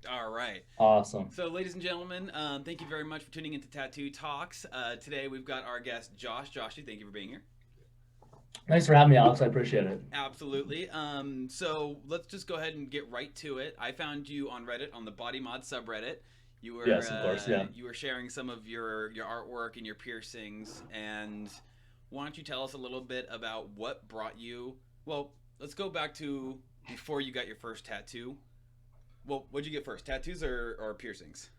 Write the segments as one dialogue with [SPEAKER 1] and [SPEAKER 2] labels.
[SPEAKER 1] Perfect. All right.
[SPEAKER 2] Awesome.
[SPEAKER 1] So, ladies and gentlemen, thank you very much for tuning into Tattoo Talks. Today we've got our guest Josh. Joshy, thank you for being here.
[SPEAKER 2] Thanks for having me, Alex. I appreciate it.
[SPEAKER 1] Absolutely. So let's just go ahead and get right to it. I found you on Reddit on the Body Mod subreddit.
[SPEAKER 2] Yes, of course. Yeah.
[SPEAKER 1] You were sharing some of your artwork and your piercings, and why don't you tell us a little bit about what brought you? Well, let's go back to before you got your first tattoo. Well, what'd you get first, tattoos or piercings?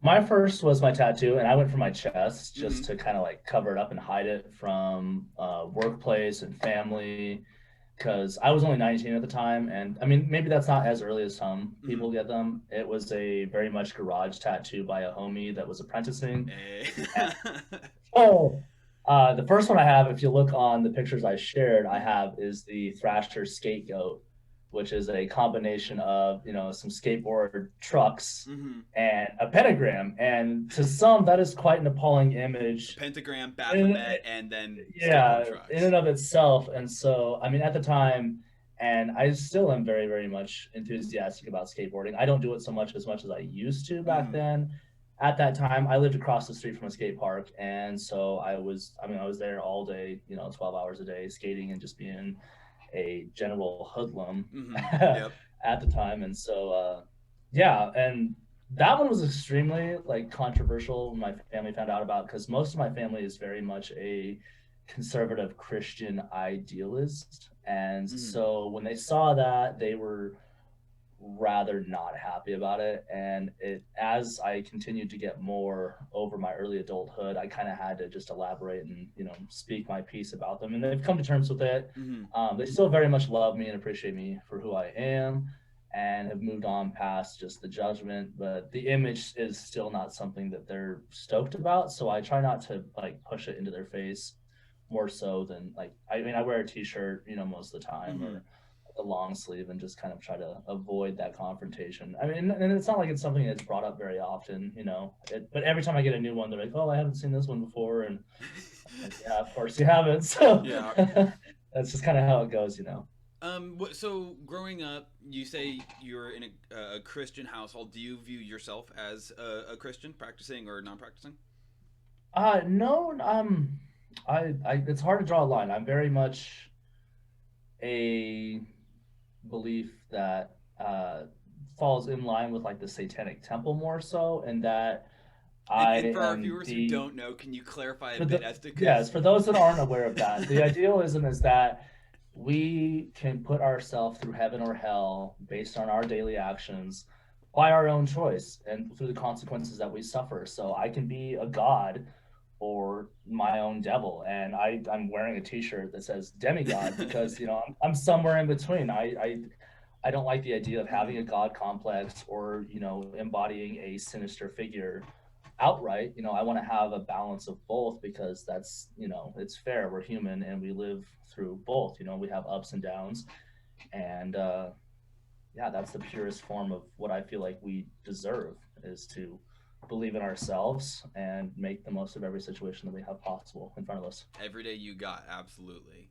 [SPEAKER 2] My first was my tattoo, and I went for my chest
[SPEAKER 1] Mm-hmm.
[SPEAKER 2] just to kind of like cover it up and hide it from workplace and family because I was only 19 at the time. And I mean, maybe that's not as early as some
[SPEAKER 1] Mm-hmm.
[SPEAKER 2] people get them. It was a very much garage tattoo by a homie that was apprenticing.
[SPEAKER 1] Eh.
[SPEAKER 2] Oh, the first one I have, if you look on the pictures I shared, I
[SPEAKER 1] mm-hmm.
[SPEAKER 2] have is the Thrasher Scapegoat, which is a combination of some skateboard trucks
[SPEAKER 1] Mm-hmm.
[SPEAKER 2] and a pentagram. And to some, that is quite an appalling
[SPEAKER 1] A
[SPEAKER 2] image.
[SPEAKER 1] pentagram,
[SPEAKER 2] In,
[SPEAKER 1] Baphomet, and then skateboard
[SPEAKER 2] yeah, in
[SPEAKER 1] trucks.
[SPEAKER 2] and of itself. And so, I mean, at the time, and I still am very, very much enthusiastic about skateboarding. I don't do it so much as I used to back
[SPEAKER 1] Mm-hmm.
[SPEAKER 2] then. At that time, I lived across the street from a skate park, and so I was there all day, 12 hours a day, skating and just being a general hoodlum
[SPEAKER 1] Mm-hmm.
[SPEAKER 2] at
[SPEAKER 1] Yep.
[SPEAKER 2] the time. And so, yeah, and that one was extremely like controversial when my family found out about because most of my family is very much a conservative Christian idealist. And
[SPEAKER 1] Mm-hmm.
[SPEAKER 2] so when they saw that, they were rather not happy about it. And it as I continued to get more over my early adulthood, I kind of had to just elaborate and speak my piece about them. And they've come to terms with it.
[SPEAKER 1] Mm-hmm.
[SPEAKER 2] They still very much love me and appreciate me for who I am, and have moved on past just the judgment. But the image is still not something that they're stoked about. So I try not to like push it into their face more so than like I mean I wear a t-shirt most of the time
[SPEAKER 1] Mm-hmm.
[SPEAKER 2] or the long sleeve and just kind of try to avoid that confrontation. I mean, and it's not like it's something that's brought up very often, but every time I get a new one, they're like, "Oh, I haven't seen this one before," and I'm like, "Yeah, of course you haven't." So
[SPEAKER 1] Yeah.
[SPEAKER 2] that's just kind of how it goes.
[SPEAKER 1] So growing up, you say you're in a Christian household. Do you view yourself as a Christian, practicing or non-practicing?
[SPEAKER 2] No, it's hard to draw a line. I'm very much a belief that falls in line with like the Satanic Temple more so, and that I
[SPEAKER 1] And for our
[SPEAKER 2] am
[SPEAKER 1] viewers who
[SPEAKER 2] the
[SPEAKER 1] don't know, can you clarify a
[SPEAKER 2] for
[SPEAKER 1] bit
[SPEAKER 2] the
[SPEAKER 1] as to
[SPEAKER 2] yes
[SPEAKER 1] because?
[SPEAKER 2] for those that aren't aware of that, the idealism is that we can put ourselves through heaven or hell based on our daily actions by our own choice and through the consequences that we suffer. So I can be a god or my own devil, and I'm wearing a T-shirt that says demigod because I'm somewhere in between. I don't like the idea of having
[SPEAKER 1] mm-hmm.
[SPEAKER 2] a god complex or embodying a sinister figure outright. I want to have a balance of both because that's it's fair. We're human and we live through both. We have ups and downs, and yeah, that's the purest form of what I feel like we deserve is to believe in ourselves and make the most of every situation that we have possible in front of us.
[SPEAKER 1] Every day you got absolutely.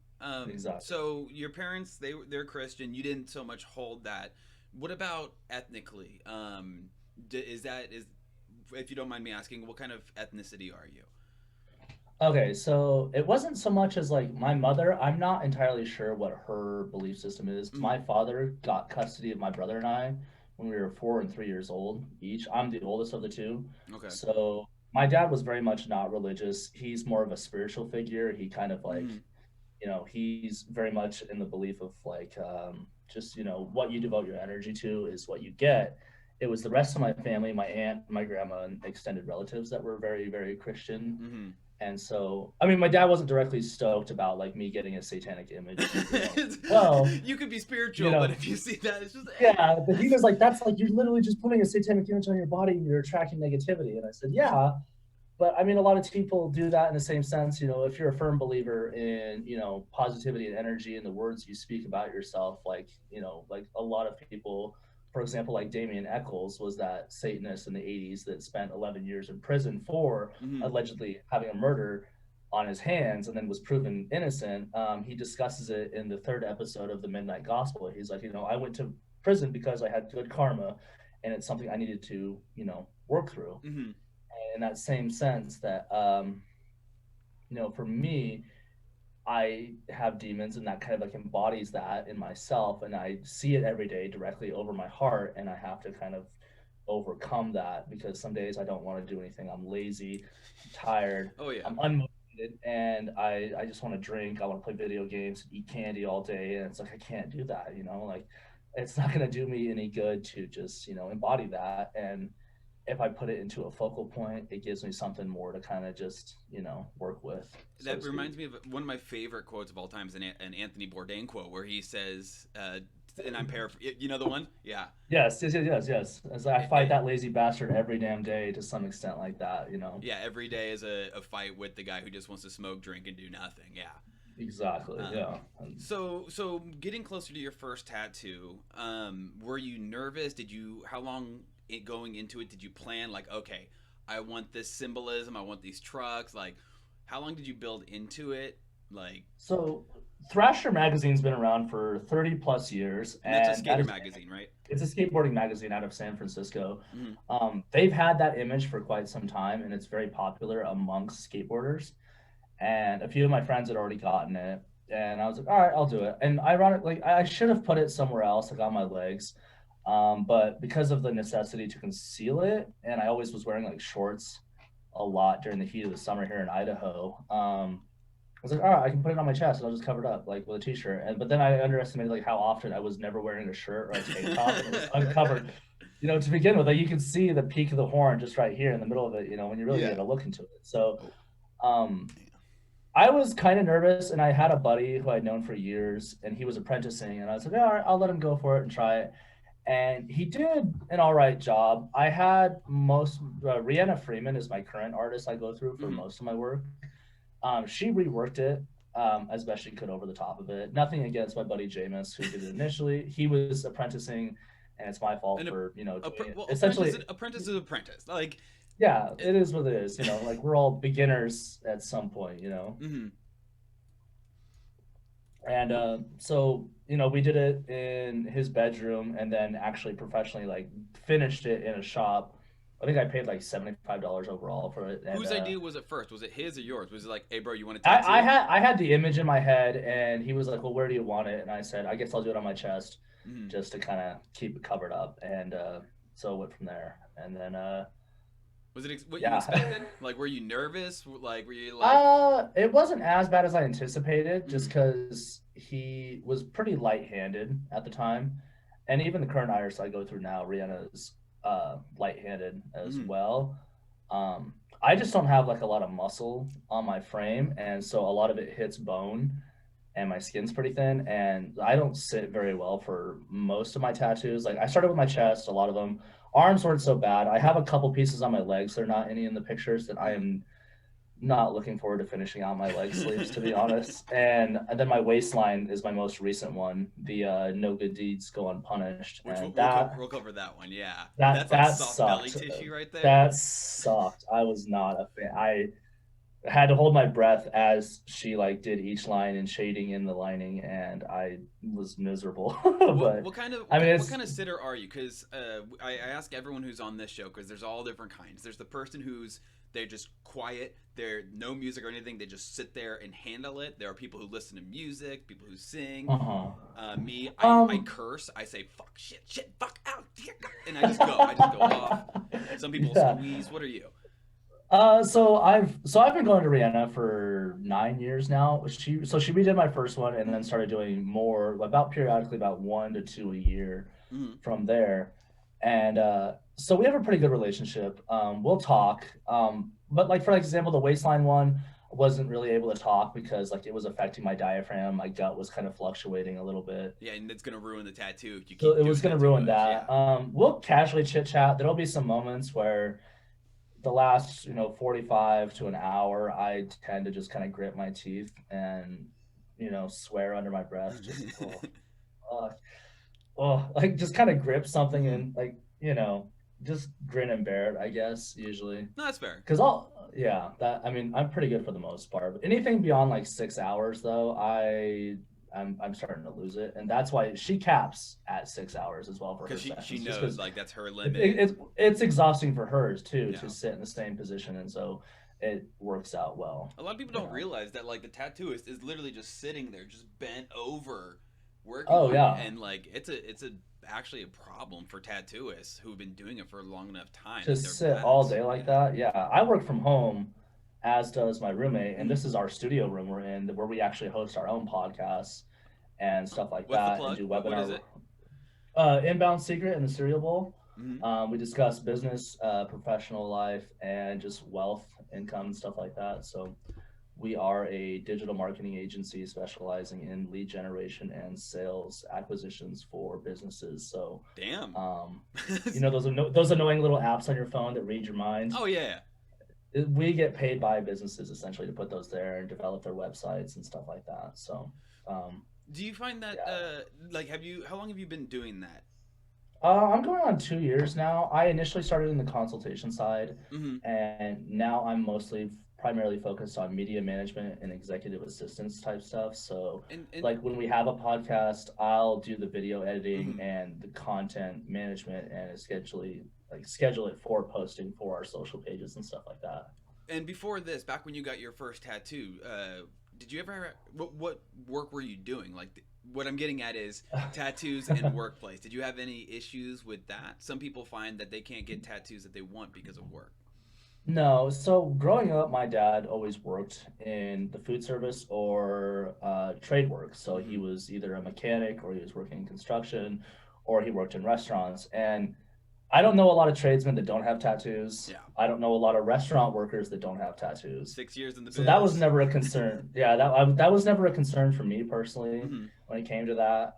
[SPEAKER 2] Exactly.
[SPEAKER 1] So your parents they're Christian. You didn't so much hold that. What about ethnically? Is that is if you don't mind me asking, what kind of ethnicity are you?
[SPEAKER 2] Okay, so it wasn't so much as like my mother, I'm not entirely sure what her belief system is.
[SPEAKER 1] Mm-hmm.
[SPEAKER 2] My father got custody of my brother and I when we were 4 and 3 years old each. I'm the oldest of the two.
[SPEAKER 1] Okay.
[SPEAKER 2] So my dad was very much not religious. He's more of a spiritual figure. He kind of like,
[SPEAKER 1] Mm-hmm.
[SPEAKER 2] he's very much in the belief of like just, what you devote your energy to is what you get. It was the rest of my family, my aunt, my grandma, and extended relatives that were very, very Christian.
[SPEAKER 1] Mm-hmm.
[SPEAKER 2] And so, I mean, my dad wasn't directly stoked about like me getting a satanic image, as well.
[SPEAKER 1] You could be
[SPEAKER 2] You
[SPEAKER 1] spiritual, but
[SPEAKER 2] know,
[SPEAKER 1] if you see that, it's just
[SPEAKER 2] yeah, but he was like, "That's like you're literally just putting a satanic image on your body and you're attracting negativity." And I said, "Yeah, but I mean, a lot of people do that in the same sense. If you're a firm believer in positivity and energy and the words you speak about yourself, like a lot of people, for example, like Damien Eccles was that Satanist in the '80s that spent 11 years in prison for
[SPEAKER 1] mm-hmm.
[SPEAKER 2] allegedly having a murder on his hands and then was proven innocent. He discusses it in the third episode of the Midnight Gospel. He's like, I went to prison because I had good karma. and it's something I needed to, work through.
[SPEAKER 1] Hmm.
[SPEAKER 2] And in that same sense that, for me, I have demons, and that kind of like embodies that in myself, and I see it every day directly over my heart, and I have to kind of overcome that because some days I don't want to do anything. I'm lazy, I'm tired,
[SPEAKER 1] Oh yeah.
[SPEAKER 2] I'm unmotivated, and I just want to drink. I want to play video games, eat candy all day, and it's like I can't do that. Like it's not going to do me any good to just embody that. And if I put it into a focal point, it gives me something more to kind of just work with, so to
[SPEAKER 1] That
[SPEAKER 2] speak.
[SPEAKER 1] reminds me of one of my favorite quotes of all time is an Anthony Bourdain quote where he says, and I'm paraphrasing. You know the one? Yeah.
[SPEAKER 2] Yes, yes, yes, yes, yes. As I
[SPEAKER 1] It,
[SPEAKER 2] fight
[SPEAKER 1] it,
[SPEAKER 2] that lazy bastard every damn day to some extent like that.
[SPEAKER 1] yeah. Every day is a fight with the guy who just wants to smoke, drink, and do nothing. Yeah.
[SPEAKER 2] Exactly.
[SPEAKER 1] Um,
[SPEAKER 2] Yeah. And
[SPEAKER 1] so getting closer to your first tattoo, were you nervous? Did you? How long going into it did you plan? Like, okay, I want this symbolism. I want these trucks. Like, how long did you build into it? Like,
[SPEAKER 2] so Thrasher magazine's been around for 30 plus years,
[SPEAKER 1] and that's a
[SPEAKER 2] and that
[SPEAKER 1] skater
[SPEAKER 2] is
[SPEAKER 1] magazine, right?
[SPEAKER 2] it's a skateboarding magazine out of San Francisco.
[SPEAKER 1] Mm-hmm.
[SPEAKER 2] They've had that image for quite some time, and it's very popular amongst skateboarders. And a few of my friends had already gotten it, and I was like, all right, I'll do it. And ironically, I should have put it somewhere else, like on my legs, but because of the necessity to conceal it, and I always was wearing like shorts a lot during the heat of the summer here in Idaho. I was like, all right, I can put it on my chest and I'll just cover it up like with a t-shirt. And but then I underestimated like how often I was never wearing a shirt or a tank top and it was uncovered. To begin with, like you can see the peak of the horn just right here in the middle of it. When you really
[SPEAKER 1] Yeah.
[SPEAKER 2] get a look into it. So
[SPEAKER 1] Oh,
[SPEAKER 2] um, I was kind of nervous, and I had a buddy who I'd known for years, and he was apprenticing, and I was like, all right, I'll let him go for it and try it. And he did an all right job. I had most Rihanna Freeman is my current artist I go through for
[SPEAKER 1] mm-hmm.
[SPEAKER 2] most of my work. She reworked it as best she could over the top of it. Nothing against my buddy Jameis who did it initially. He was apprenticing, and it's my fault
[SPEAKER 1] And
[SPEAKER 2] for doing it.
[SPEAKER 1] well,
[SPEAKER 2] Essentially,
[SPEAKER 1] apprentice is apprentice. Like,
[SPEAKER 2] yeah,
[SPEAKER 1] it,
[SPEAKER 2] it is what it is. Like we're all beginners at some point.
[SPEAKER 1] mm-hmm.
[SPEAKER 2] And so we did it in his bedroom, and then actually professionally like finished it in a shop. I think I paid like $75 overall for it, and
[SPEAKER 1] Whose idea was it first? Was it his or yours? Was it like, hey, bro, you want a
[SPEAKER 2] I
[SPEAKER 1] tattoo?
[SPEAKER 2] had I had the image in my head, and he was like, "Well, where do you want it?" And I said, "I guess I'll do it on my chest,
[SPEAKER 1] Mm-hmm.
[SPEAKER 2] just to kind of keep it covered up." And so it went from there. And then
[SPEAKER 1] Was it what you
[SPEAKER 2] yeah,
[SPEAKER 1] expected? Like, were you nervous? Like, were you like,
[SPEAKER 2] it wasn't as bad as I anticipated, just
[SPEAKER 1] mm-hmm.
[SPEAKER 2] because he was pretty light-handed at the time, and even the current artist I go through now, Rihanna, is light-handed as
[SPEAKER 1] Mm-hmm.
[SPEAKER 2] well. I just don't have like a lot of muscle on my frame, and so a lot of it hits bone, and my skin's pretty thin, and I don't sit very well for most of my tattoos. Like I started with my chest, a lot of them. Arms weren't so bad. I have a couple pieces on my legs. They're not any in the pictures that I am not looking forward to finishing out my leg sleeves, to be
[SPEAKER 1] Mm-hmm.
[SPEAKER 2] honest. And then my waistline is my most recent one. The no good deeds go unpunished,
[SPEAKER 1] Which
[SPEAKER 2] and
[SPEAKER 1] we'll cover that one. Yeah,
[SPEAKER 2] that
[SPEAKER 1] that's like
[SPEAKER 2] that
[SPEAKER 1] soft belly
[SPEAKER 2] sucked.
[SPEAKER 1] tissue right there.
[SPEAKER 2] That sucked. I was not a fan. I had to hold my breath as she like did each line and shading in the lining, and I was miserable.
[SPEAKER 1] What
[SPEAKER 2] But I mean,
[SPEAKER 1] what
[SPEAKER 2] it's
[SPEAKER 1] kind of sitter are you? Because I ask everyone who's on this show because there's all different kinds. There's the person who's they're just quiet. They're no music or anything. They just sit there and handle it. There are people who listen to music, people who sing.
[SPEAKER 2] uh-huh.
[SPEAKER 1] Me, I
[SPEAKER 2] Um
[SPEAKER 1] curse. I say fuck, shit, fuck out, and I just go. I just go off. Some people
[SPEAKER 2] yeah.
[SPEAKER 1] squeeze. What are you?
[SPEAKER 2] So I've been going to Rihanna for 9 years now. She redid my first one and then started doing more about periodically about 1 to 2 a year
[SPEAKER 1] Mm-hmm.
[SPEAKER 2] from there. And so we have a pretty good relationship. We'll talk. But like for example, the waistline one I wasn't really able to talk because like it was affecting my diaphragm. My gut was kind of fluctuating a little bit.
[SPEAKER 1] Yeah, and it's gonna ruin the tattoo if you
[SPEAKER 2] So
[SPEAKER 1] keep
[SPEAKER 2] it was
[SPEAKER 1] doing
[SPEAKER 2] gonna
[SPEAKER 1] that too
[SPEAKER 2] ruin
[SPEAKER 1] much.
[SPEAKER 2] that.
[SPEAKER 1] Yeah.
[SPEAKER 2] We'll casually chit chat. There'll be some moments where the last 45 to an hour I tend to just kind of grit my teeth and swear under my breath, just uh, like just kind of grip something
[SPEAKER 1] Mm-hmm.
[SPEAKER 2] and like just grin and bear it, I guess, usually.
[SPEAKER 1] No, that's fair.
[SPEAKER 2] Because yeah, that I mean I'm pretty good for the most part, but anything beyond like 6 hours though, I I'm starting to lose it, and that's why she caps at 6 hours as well for her
[SPEAKER 1] Because she
[SPEAKER 2] sessions, just
[SPEAKER 1] knows
[SPEAKER 2] because
[SPEAKER 1] like that's her
[SPEAKER 2] it,
[SPEAKER 1] limit.
[SPEAKER 2] it, it's exhausting for hers too to
[SPEAKER 1] Yeah.
[SPEAKER 2] sit in the same position, and so it works out well.
[SPEAKER 1] A lot of people
[SPEAKER 2] You
[SPEAKER 1] don't
[SPEAKER 2] know.
[SPEAKER 1] realize that like the tattooist is literally just sitting there, just bent over, working
[SPEAKER 2] Oh
[SPEAKER 1] on it,
[SPEAKER 2] yeah,
[SPEAKER 1] and like it's a actually a problem for tattooists who've been doing it for a long enough time.
[SPEAKER 2] to
[SPEAKER 1] Like their
[SPEAKER 2] sit all
[SPEAKER 1] backs.
[SPEAKER 2] day like
[SPEAKER 1] Yeah.
[SPEAKER 2] that. Yeah, I work from home, as does my roommate, and
[SPEAKER 1] Mm.
[SPEAKER 2] this is our studio room we're in, where we actually host our own podcasts and stuff like
[SPEAKER 1] What's the
[SPEAKER 2] that, and
[SPEAKER 1] plug?
[SPEAKER 2] do
[SPEAKER 1] What is
[SPEAKER 2] webinar.
[SPEAKER 1] it?
[SPEAKER 2] Inbound Secret and the Cereal Bowl.
[SPEAKER 1] Mm-hmm.
[SPEAKER 2] We discuss business, professional life, and just wealth, income, and stuff like that. So we are a digital marketing agency specializing in lead generation and sales acquisitions for businesses. So,
[SPEAKER 1] Damn.
[SPEAKER 2] um, those annoying little apps on your phone that read your mind.
[SPEAKER 1] Oh yeah.
[SPEAKER 2] We get paid by businesses essentially to put those there and develop their websites and stuff like that. So, um,
[SPEAKER 1] Do you find that
[SPEAKER 2] yeah.
[SPEAKER 1] like have you how long have you been doing that?
[SPEAKER 2] I'm going on 2 years now. I initially started in the consultation side,
[SPEAKER 1] Mm-hmm.
[SPEAKER 2] and now I'm mostly primarily focused on media management and executive assistance type stuff. So,
[SPEAKER 1] And
[SPEAKER 2] like when we have a podcast, I'll do the video editing
[SPEAKER 1] mm-hmm.
[SPEAKER 2] and the content management and schedule it for posting for our social pages and stuff like that.
[SPEAKER 1] And before this, back when you got your first tattoo, did you ever what work were you doing? Like what I'm getting at is tattoos and workplace. Did you have any issues with that? Some people find that they can't get tattoos that they want because of work.
[SPEAKER 2] No, so growing up, my dad always worked in the food service or trade work. So he
[SPEAKER 1] Mm-hmm.
[SPEAKER 2] was either a mechanic or he was working in construction or he worked in restaurants. And I don't know a lot of tradesmen that don't have tattoos.
[SPEAKER 1] Yeah.
[SPEAKER 2] I don't know a lot of restaurant workers that don't have tattoos.
[SPEAKER 1] 6 years in the
[SPEAKER 2] So that was
[SPEAKER 1] biz.
[SPEAKER 2] never a concern. Yeah, that was never a concern for me personally
[SPEAKER 1] Mm-hmm.
[SPEAKER 2] when it came to that.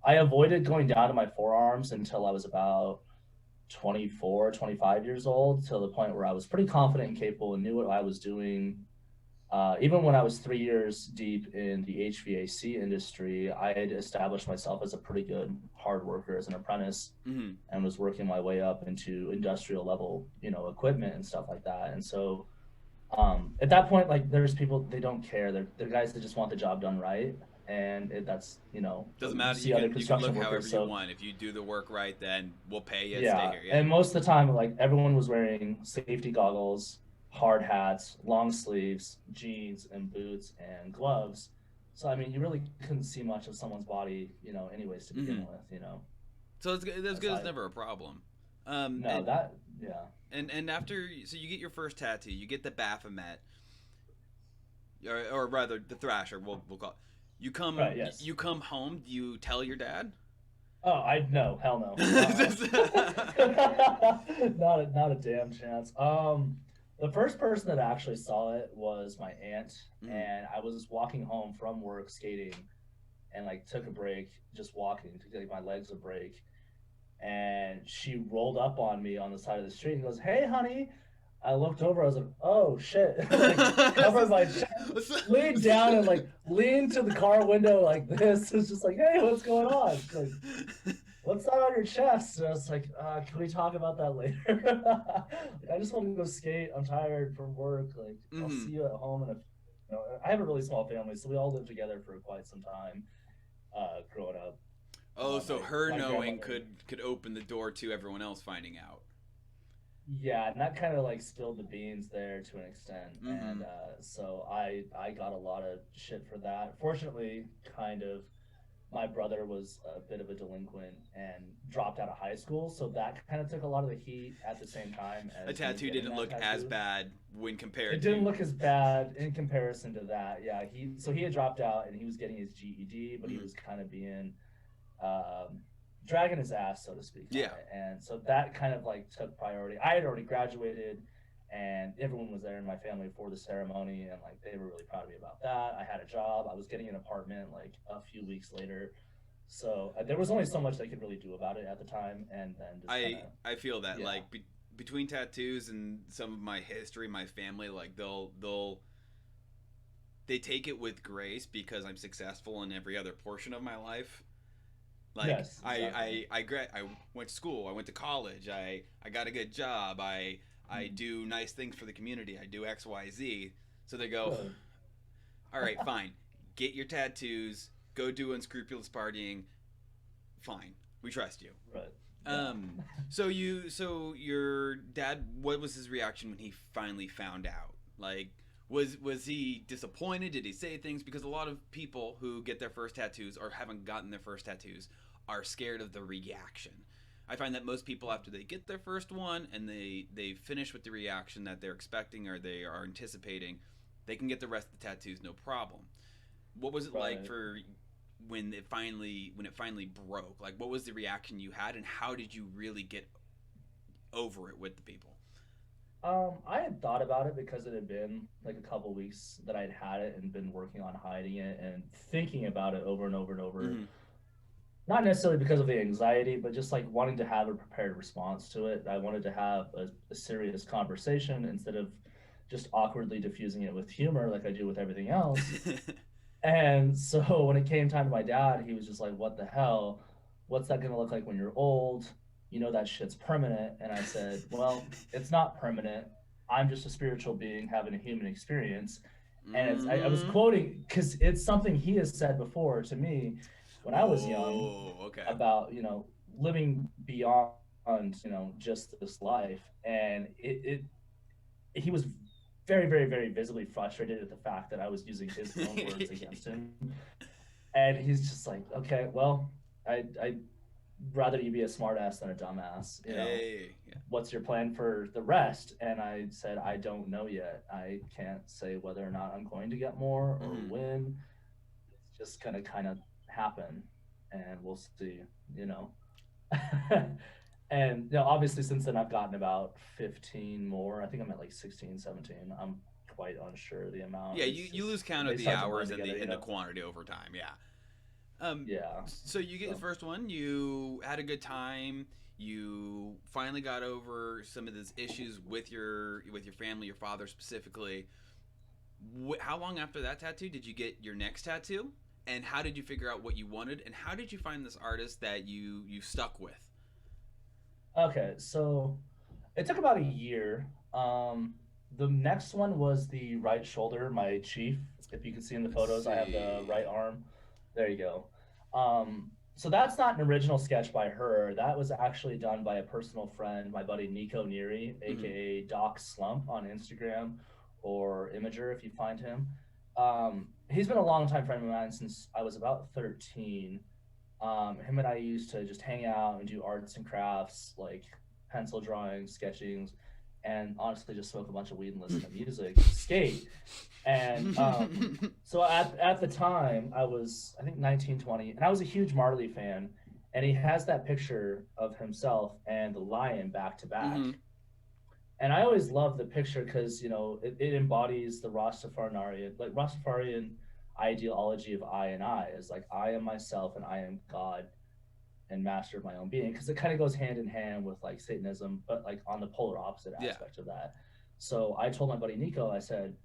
[SPEAKER 2] I avoided going down to my forearms until I was about 24, 25 years old, to the point where I was pretty confident and capable and knew what I was doing. Even when I was 3 years deep in the HVAC industry, I had established myself as a pretty good hard worker as an apprentice
[SPEAKER 1] Mm-hmm.
[SPEAKER 2] and was working my way up into industrial level, equipment and stuff like that. And so at that point, like there's people, they don't care. They're guys that just want the job done right. And that's,
[SPEAKER 1] Doesn't
[SPEAKER 2] you
[SPEAKER 1] matter.
[SPEAKER 2] see other
[SPEAKER 1] You can
[SPEAKER 2] construction
[SPEAKER 1] look however
[SPEAKER 2] workers.
[SPEAKER 1] you
[SPEAKER 2] So
[SPEAKER 1] want. If you do the work right, then we'll pay you. Stay
[SPEAKER 2] yeah,
[SPEAKER 1] here. Yeah.
[SPEAKER 2] and most of the time, like everyone was wearing safety goggles, hard hats, long sleeves, jeans, and boots and gloves. So I mean, you really couldn't see much of someone's body, anyways to
[SPEAKER 1] Mm-hmm.
[SPEAKER 2] begin with.
[SPEAKER 1] So it's as good as
[SPEAKER 2] Aside,
[SPEAKER 1] never a problem.
[SPEAKER 2] no, that yeah,
[SPEAKER 1] And after so you get your first tattoo, you get the Baphomet, or rather the Thrasher. We'll call it.
[SPEAKER 2] right, yes.
[SPEAKER 1] You come home. Do you tell your dad?
[SPEAKER 2] Oh, I no, hell no, not a damn chance. The first person that actually saw it was my aunt,
[SPEAKER 1] Mhm.
[SPEAKER 2] and I was walking home from work skating, and like took a break, just walking to give my legs a break, and she rolled up on me on the side of the street and goes, "Hey, honey." I looked over. I was like, "Oh shit!" Like covered my chest, leaned down and like leaned to the car window like this. It's just like, "Hey, what's going on?" She's like, "What's that on your chest?" And I was like, "Can we talk about that later?" I just want to go skate. I'm tired from work. Like, I'll
[SPEAKER 1] Mhm.
[SPEAKER 2] see you at home. And I have a really small family, so we all lived together for quite some time growing up.
[SPEAKER 1] Oh, so her
[SPEAKER 2] My
[SPEAKER 1] knowing
[SPEAKER 2] grandmother.
[SPEAKER 1] could open the door to everyone else finding out.
[SPEAKER 2] Yeah, and that kind of like spilled the beans there to an extent,
[SPEAKER 1] Mm-hmm.
[SPEAKER 2] and so I got a lot of shit for that. Fortunately, kind of, my brother was a bit of a delinquent and dropped out of high school, so that kind of took a lot of the heat at the same time
[SPEAKER 1] A
[SPEAKER 2] as me
[SPEAKER 1] tattoo
[SPEAKER 2] getting
[SPEAKER 1] didn't
[SPEAKER 2] that
[SPEAKER 1] look as
[SPEAKER 2] tattoo.
[SPEAKER 1] bad when
[SPEAKER 2] It
[SPEAKER 1] compared
[SPEAKER 2] didn't
[SPEAKER 1] to.
[SPEAKER 2] look as bad in comparison to that. Yeah, he had dropped out and he was getting his GED, but he
[SPEAKER 1] Mhm.
[SPEAKER 2] was kind of being um, dragging his ass, so to speak, on
[SPEAKER 1] Yeah.
[SPEAKER 2] it. And so that kind of like took priority. I had already graduated, and everyone was there in my family for the ceremony, and like they were really proud of me about that. I had a job. I was getting an apartment like a few weeks later. So there was only so much they could really do about it at the time, and then just kind of
[SPEAKER 1] I feel that
[SPEAKER 2] yeah,
[SPEAKER 1] like between tattoos and some of my history, my family, like they take it with grace because I'm successful in every other portion of my life. Like
[SPEAKER 2] yes, exactly.
[SPEAKER 1] I went to school, I went to college, I got a good job, I
[SPEAKER 2] Mhm.
[SPEAKER 1] do nice things for the community, I do XYZ. So they go,
[SPEAKER 2] Good.
[SPEAKER 1] all right, fine, get your tattoos, Go do unscrupulous partying. Fine, we trust you.
[SPEAKER 2] Right. Yeah.
[SPEAKER 1] So your dad, what was his reaction when he finally found out? Like, was he disappointed? Did he say things? Because a lot of people who get their first tattoos or haven't gotten their first tattoos are scared of the reaction. I find that most people, after they get their first one and they finish with the reaction that they're expecting or they are anticipating, they can get the rest of the tattoos no problem. What was it like
[SPEAKER 2] Right.
[SPEAKER 1] for when it finally broke? Like, what was the reaction you had, and how did you really get over it with the people?
[SPEAKER 2] I had thought about it because it had been like a couple weeks that I'd had it and been working on hiding it and thinking about it over and over and over.
[SPEAKER 1] Mm-hmm.
[SPEAKER 2] Not necessarily because of the anxiety, but just like wanting to have a prepared response to it. I wanted to have a serious conversation instead of just awkwardly diffusing it with humor like I do with everything else. And so when it came time to my dad, he was just like, "What the hell? What's that going to look like when you're old? You know that shit's permanent." And I said, "Well, it's not permanent. I'm just a spiritual being having a human experience." And I was
[SPEAKER 1] Mm-hmm.
[SPEAKER 2] quoting because it's something he has said before to me when I was young
[SPEAKER 1] Oh, okay.
[SPEAKER 2] about, living beyond, just this life. And he was very, very, very visibly frustrated at the fact that I was using his own words against him. And he's just like, okay, well, I'd rather you be a smartass than a dumbass.
[SPEAKER 1] Hey, yeah.
[SPEAKER 2] What's your plan for the rest? And I said, I don't know yet. I can't say whether or not I'm going to get more or
[SPEAKER 1] Mm-hmm.
[SPEAKER 2] when. It's just gonna kind of happen, and we'll see. You know. And obviously since then I've gotten about 15 more. I think I'm at like 16, 17. I'm quite unsure the amount.
[SPEAKER 1] Yeah,
[SPEAKER 2] It's
[SPEAKER 1] you
[SPEAKER 2] just
[SPEAKER 1] lose count
[SPEAKER 2] they
[SPEAKER 1] of the
[SPEAKER 2] start to blend
[SPEAKER 1] hours and
[SPEAKER 2] together,
[SPEAKER 1] the quantity over time. Yeah.
[SPEAKER 2] Yeah.
[SPEAKER 1] So you get the
[SPEAKER 2] So
[SPEAKER 1] first one. You had a good time. You finally got over some of those issues with your family, your father specifically. How long after that tattoo did you get your next tattoo? And how did you figure out what you wanted? And how did you find this artist that you stuck with?
[SPEAKER 2] okay, so it took about a year. The next one was the right shoulder, my chief. If you can see in the
[SPEAKER 1] Let's
[SPEAKER 2] photos, I have the right
[SPEAKER 1] see.
[SPEAKER 2] arm. There you go. So that's not an original sketch by her. That was actually done by a personal friend, my buddy Nico Neary,
[SPEAKER 1] Mm-hmm.
[SPEAKER 2] aka Doc Slump on Instagram or Imager if you find him. He's been a longtime friend of mine since I was about 13. Him and I used to just hang out and do arts and crafts, like pencil drawing, sketching, and honestly just smoke a bunch of weed and listen to music and skate. And so at the time, I was, I think, 19, 20, and I was a huge Marley fan. And he has that picture of himself and the lion back to back.
[SPEAKER 1] Mm-hmm.
[SPEAKER 2] And I always love the picture because it embodies the Rastafarian ideology of I and I is like I am myself and I am God and master of my own being because it kind of goes hand in hand with like Satanism, but like on the polar opposite
[SPEAKER 1] Yeah,
[SPEAKER 2] aspect of that. So I told my buddy Nico, I said,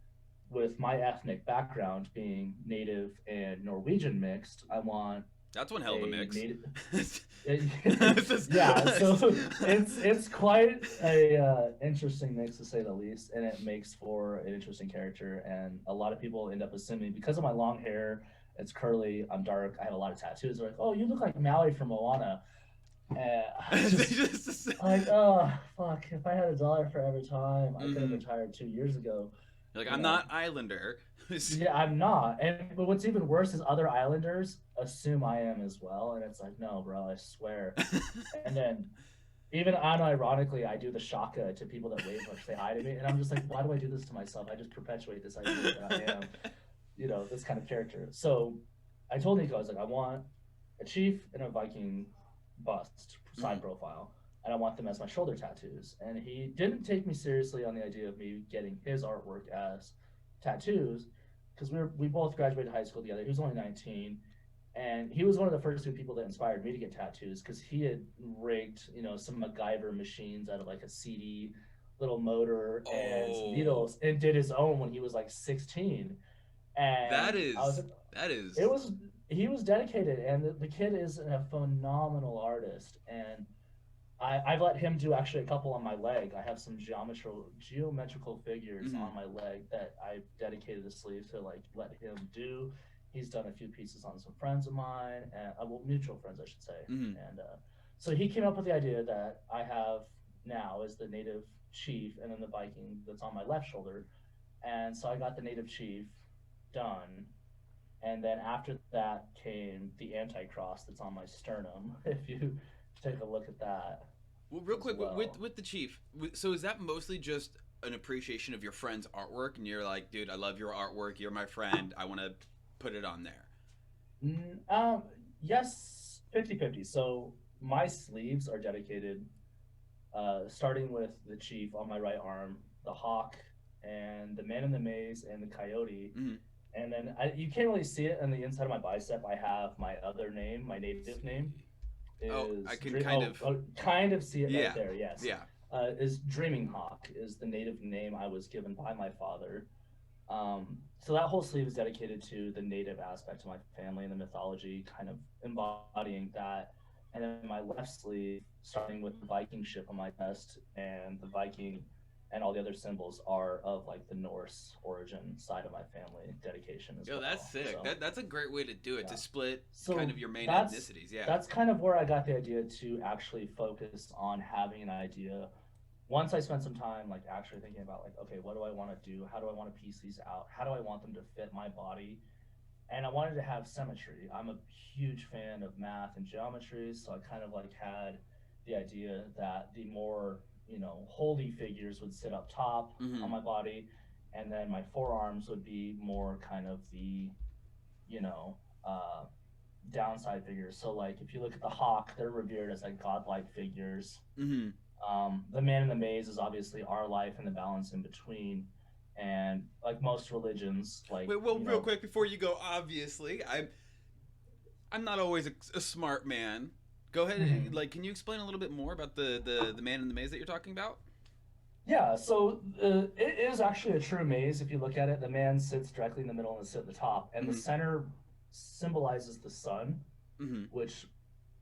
[SPEAKER 2] with my ethnic background being Native and Norwegian mixed, I want
[SPEAKER 1] that's one hell of a
[SPEAKER 2] a
[SPEAKER 1] mix.
[SPEAKER 2] Native.
[SPEAKER 1] This is-
[SPEAKER 2] Yeah, so it's quite a interesting mix to say the least, and it makes for an interesting character. And a lot of people end up assuming because of my long hair, it's curly, I'm dark, I have a lot of tattoos. They're like, "Oh, you look like Maui from Moana." And I was
[SPEAKER 1] They
[SPEAKER 2] just
[SPEAKER 1] just-
[SPEAKER 2] like, "Oh, fuck! If I had $1 for every time, I could have
[SPEAKER 1] Mhm.
[SPEAKER 2] retired 2 years ago."
[SPEAKER 1] Like,
[SPEAKER 2] You
[SPEAKER 1] I'm
[SPEAKER 2] know,
[SPEAKER 1] not Islander.
[SPEAKER 2] yeah, I'm not. And but what's even worse is other Islanders assume I am as well, and it's like, no, bro, I swear. And then even unironically, I do the shaka to people that wave or say hi to me, and I'm just like, why do I do this to myself? I just perpetuate this idea that I am, this kind of character. So I told Nico, I was like, I want a chief and a Viking bust
[SPEAKER 1] Mhm.
[SPEAKER 2] side profile, and I want them as my shoulder tattoos. And he didn't take me seriously on the idea of me getting his artwork as tattoos because we both graduated high school together. He was only 19, and he was one of the first two people that inspired me to get tattoos because he had rigged some MacGyver machines out of like a CD little motor and some
[SPEAKER 1] Oh,
[SPEAKER 2] needles and did his own when he was like 16.
[SPEAKER 1] that
[SPEAKER 2] And I was
[SPEAKER 1] is that
[SPEAKER 2] it
[SPEAKER 1] is
[SPEAKER 2] was he was dedicated, and the kid is a phenomenal artist. And I've let him do actually a couple on my leg. I have some geometrical figures
[SPEAKER 1] mhm.
[SPEAKER 2] on my leg that I dedicated the sleeve to like let him do. He's done a few pieces on some friends of mine, and well, mutual friends, I should say.
[SPEAKER 1] Mm-hmm.
[SPEAKER 2] And so he came up with the idea that I have now is the native chief, and then the Viking that's on my left shoulder. And so I got the native chief done, and then after that came the anti-cross that's on my sternum. If you take a look at that
[SPEAKER 1] Well, real
[SPEAKER 2] as
[SPEAKER 1] quick
[SPEAKER 2] well.
[SPEAKER 1] with the chief. So is that mostly just an appreciation of your friend's artwork, and you're like, dude, I love your artwork. You're my friend. I want to put it on there.
[SPEAKER 2] Mm, Um, yes, 50-50. So my sleeves are dedicated, starting with the chief on my right arm, the hawk, and the man in the maze, and the coyote.
[SPEAKER 1] Mm-hmm.
[SPEAKER 2] And then you can't really see it on the inside of my bicep. I have my other name, my native name
[SPEAKER 1] Oh, I
[SPEAKER 2] is
[SPEAKER 1] can kind of.
[SPEAKER 2] kind of see it right
[SPEAKER 1] Yeah,
[SPEAKER 2] there. Yes,
[SPEAKER 1] yeah.
[SPEAKER 2] is Dreaminghawk is the native name I was given by my father. So that whole sleeve is dedicated to the native aspect of my family and the mythology, kind of embodying that. And then my left sleeve, starting with the Viking ship on my chest, and the Viking and all the other symbols are of like the Norse origin side of my family dedication as
[SPEAKER 1] Yo,
[SPEAKER 2] well.
[SPEAKER 1] that's sick.
[SPEAKER 2] So
[SPEAKER 1] That's a great way to do it,
[SPEAKER 2] yeah.
[SPEAKER 1] to split kind
[SPEAKER 2] So
[SPEAKER 1] of your main
[SPEAKER 2] that's
[SPEAKER 1] ethnicities. Yeah.
[SPEAKER 2] that's kind of where I got the idea to actually focus on having an idea. Once I spent some time like actually thinking about like, okay, what do I want to do? How do I want to piece these out? How do I want them to fit my body? And I wanted to have symmetry. I'm a huge fan of math and geometry, so I kind of like had the idea that the more, holy figures would sit up top
[SPEAKER 1] Mm-hmm.
[SPEAKER 2] on my body, and then my forearms would be more kind of the, you know, uh, downside figures. So like if you look at the hawk, they're revered as like godlike figures.
[SPEAKER 1] Mm-hmm.
[SPEAKER 2] The man in the maze is obviously our life and the balance in between. And like most religions, like,
[SPEAKER 1] Wait, well, real quick before you go, obviously, I'm not always a smart man. Go ahead.
[SPEAKER 2] Mhm.
[SPEAKER 1] Like, can you explain a little bit more about the man in the maze that you're talking about?
[SPEAKER 2] Yeah, so it is actually a true maze. If you look at it, the man sits directly in the middle and sits at the top, and the
[SPEAKER 1] Mm-hmm.
[SPEAKER 2] center symbolizes the sun,
[SPEAKER 1] Mm-hmm.
[SPEAKER 2] which